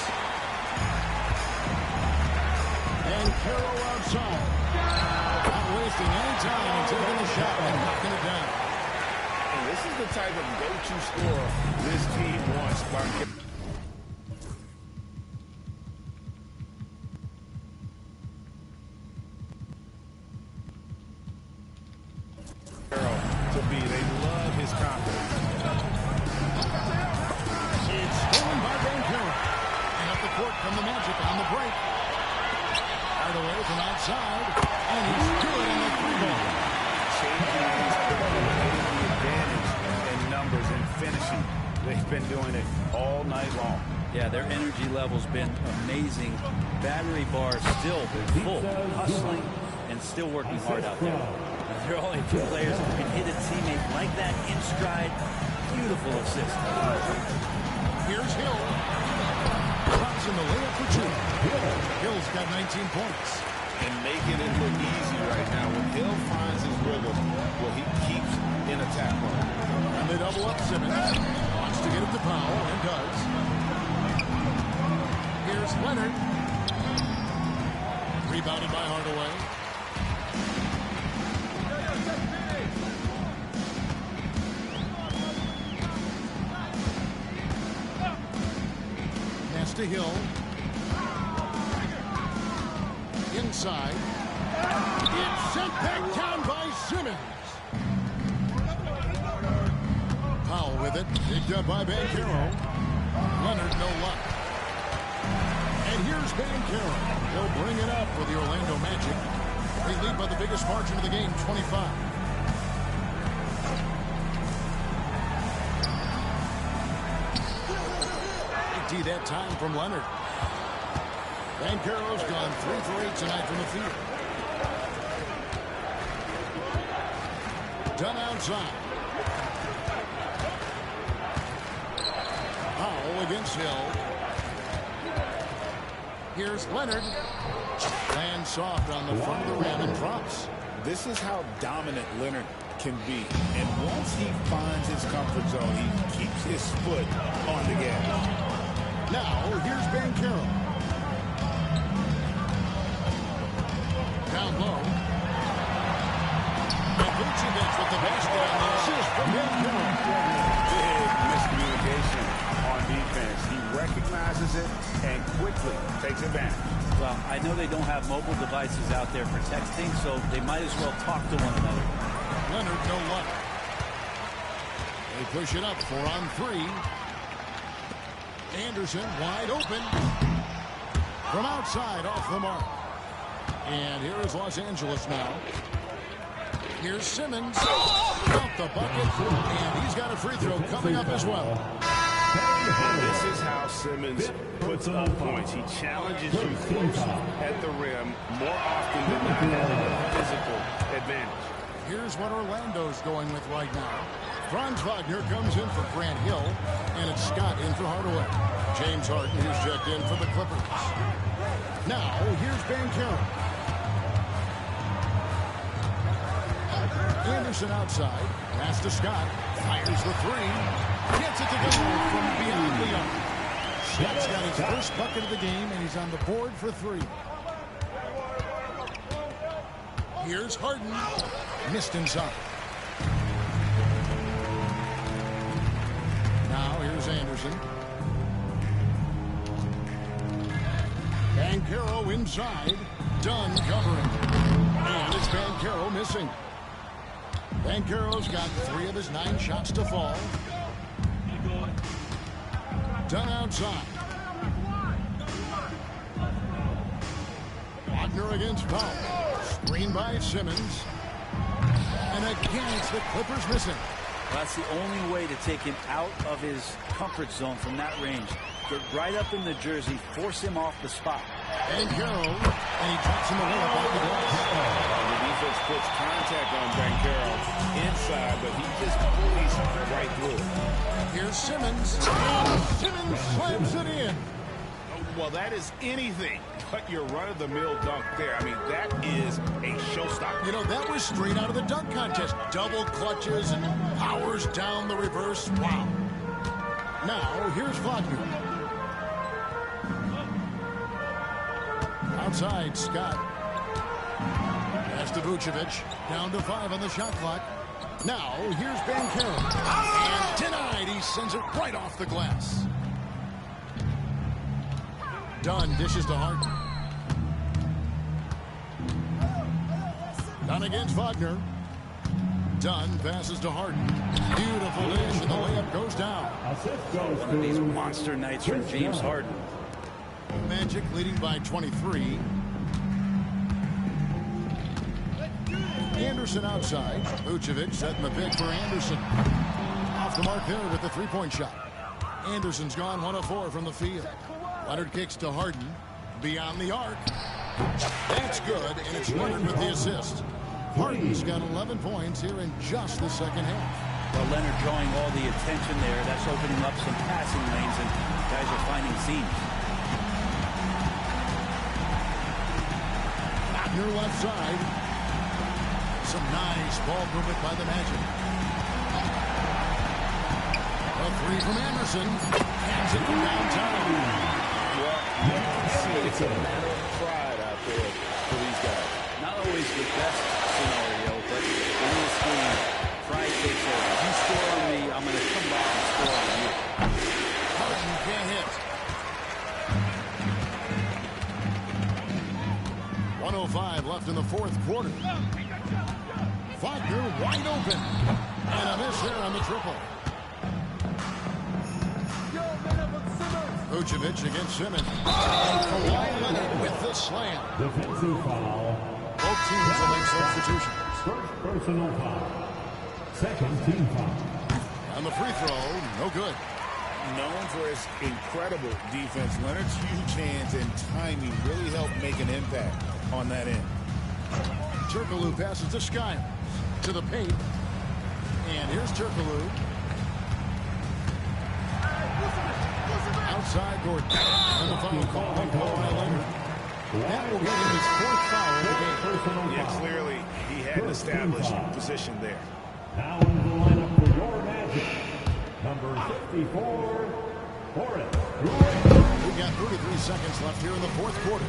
And Carroll outside. Not wasting any time and taking a shot and knocking it down. And This is the type of go-to scorer this team wants. To be, they love his confidence. It's stolen by Vancouver. And up the court from the Magic on the break. Hardaway from outside, and he's good in the three ball. Changing these the advantage in numbers and finishing. They've been doing it all night long. Yeah, their energy level's been amazing. Battery bars still full, hustling, and still working hard out there. There are only 2 players who can hit a teammate like that in stride. Beautiful assist. Here's Hill. Drops in the layup for 2. Hill's got 19 points. And making it look easy right now. When Hill finds his rhythm, well, he keeps in attack mode. And they double up Simmons. Wants to get it to Powell, and does. Here's Leonard. Rebounded by Hardaway. Pass to Hill. Inside. It's sent back down by Simmons. Powell with it. Picked up by Banchero. Leonard, no luck. And here's Banchero. He'll bring it up for the Orlando Magic. They lead by the biggest margin of the game, 25. That time from Leonard. Banchero's gone 3 for 8 tonight from the field. Done outside. Powell against Hill. Here's Leonard. Lands soft on the front of the rim and drops. This is how dominant Leonard can be. And once he finds his comfort zone, he keeps his foot on the gas. Now, here's Banchero. Down low. And Vucevic with the basket on the assist from Banchero. Big miscommunication on defense. He recognizes it and quickly takes advantage. Well, I know they don't have mobile devices out there for texting, so they might as well talk to one another. Leonard, no luck. They push it up 4 on 3. Anderson wide open. From outside, off the mark. And here is Los Angeles now. Here's Simmons. Out the bucket. And he's got a free throw coming up as well. This is how Simmons puts up points. He challenges you close at the rim more often than not. Physical advantage. Here's what Orlando's going with right now. Franz Wagner comes in for Grant Hill, and it's Scott in for Hardaway. James Harden, who's checked in for the Clippers. Now, here's Banchero. Anderson outside. Pass to Scott. Fires the 3. Gets it to go from beyond the arc. Scott's got his first bucket of the game, and he's on the board for 3. Here's Harden. Missed inside. Now here's Anderson. Banchero inside. Dunn covering. And it's Banchero missing. Banchero's got 3 of his 9 shots to fall. Dunn outside. Wagner against Powell. Screen by Simmons. And again, it's the Clippers missing. Well, that's the only way to take him out of his comfort zone from that range. Get right up in the jersey, force him off the spot. Banchero, and he drops him away off the glass. The defense puts contact on Banchero inside, but he just bullies right through it. Here's Simmons. And Simmons slams it in. Well, that is anything but your run-of-the-mill dunk there. I mean, that is a showstopper. You know, that was straight out of the dunk contest. Double clutches and powers down the reverse. Wow. Now, here's Wagner. Outside, Scott. Pass to Vucevic. Down to 5 on the shot clock. Now, here's Ben Carroll. And denied. He sends it right off the glass. Dunn dishes to Harden. Dunn against Wagner. Dunn passes to Harden. Beautiful dish, and the layup goes down. One of these monster nights from James Harden. Magic leading by 23. Anderson outside. Vucevic setting the pick for Anderson. Off the mark there with the three-point shot. Anderson's gone 1 of 4 from the field. Leonard kicks to Harden. Beyond the arc. That's good, and it's Leonard with the assist. Harden's got 11 points here in just the second half. Well, Leonard drawing all the attention there. That's opening up some passing lanes, and guys are finding seams. Wagner left side. Some nice ball movement by the Magic. A three from Anderson. Hands it from downtown. Well, you can see it's a matter of pride out there for these guys. Not always the best scenario, but in this game, pride takes over. You score on me, I'm going to come back and score on you. Harden can't hit. 1:05 left in the fourth quarter. Wagner wide open. And a miss there on the triple. Vucevic against Simmons. And Kawhi Leonard with the slam. Defensive foul. Both teams will make substitutions. First personal foul. Second team foul. And the free throw, no good. Known for his incredible defense, Leonard's huge hands and timing really helped make an impact on that end. Turkoglu passes to Skiles. To the paint. And here's Turkoglu. Outside Gordon. And the foul call on Kawhi Leonard. That will give him his fourth foul of the game. Yeah, clearly he had an established position there. Now in the lineup for your Magic. Number 54, Horace. We got 33 seconds left here in the fourth quarter.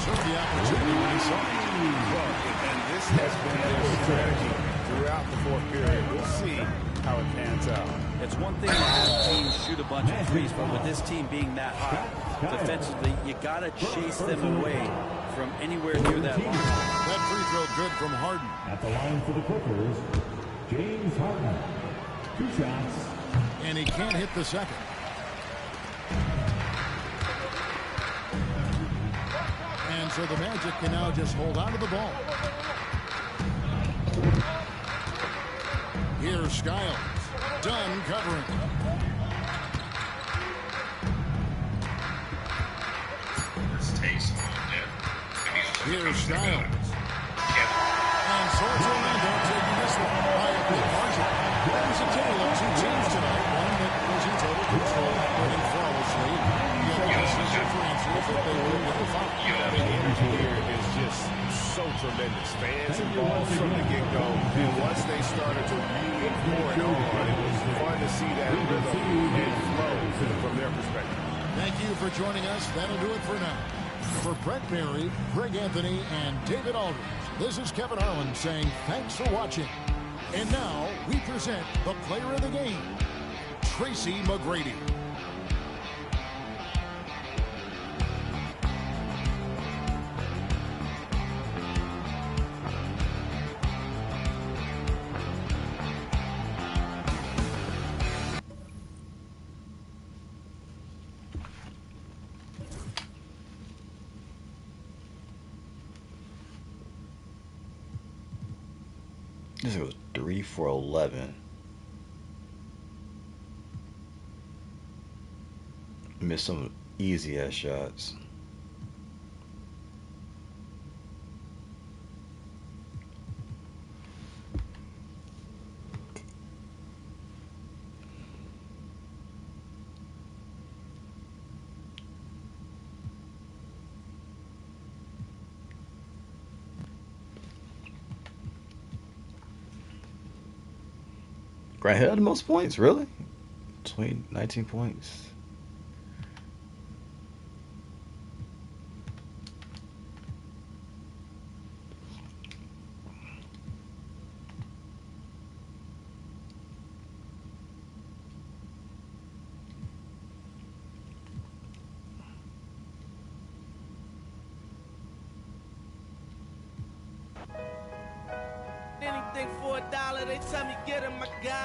Took the opportunity when he saw it. And this has been their strategy throughout the fourth period. We'll see how it pans out. It's one thing to have teams shoot a bunch of threes, but with this team being that hot defensively, you got to chase them away from anywhere near that line. That free throw good from Harden. At the line for the Clippers, James Harden. 2 shots. And he can't hit the second. And so the Magic can now just hold on to the ball. Here's Skiles. Dunn covering. Here's Skiles. And Sorrento taking this one by a big margin. There's a tale of 2 teams tonight. One that was in total control and flawlessly. The other decision for answers that they will get the foul. The energy here is just so tremendous. Fans involved from the get-go. And once they started to really pour it on, it was fun to see that rhythm and flow from their perspective. Thank you for joining us. That'll do it for now. For Brett Berry, Greg Anthony, and David Aldridge, this is Kevin Harlan saying thanks for watching. And now we present the player of the game, Tracy McGrady. This was 3 for 11. Missed some easy ass shots. Grant Hill had the most points, really? 19 points. dollar, they tell me get him, my guy.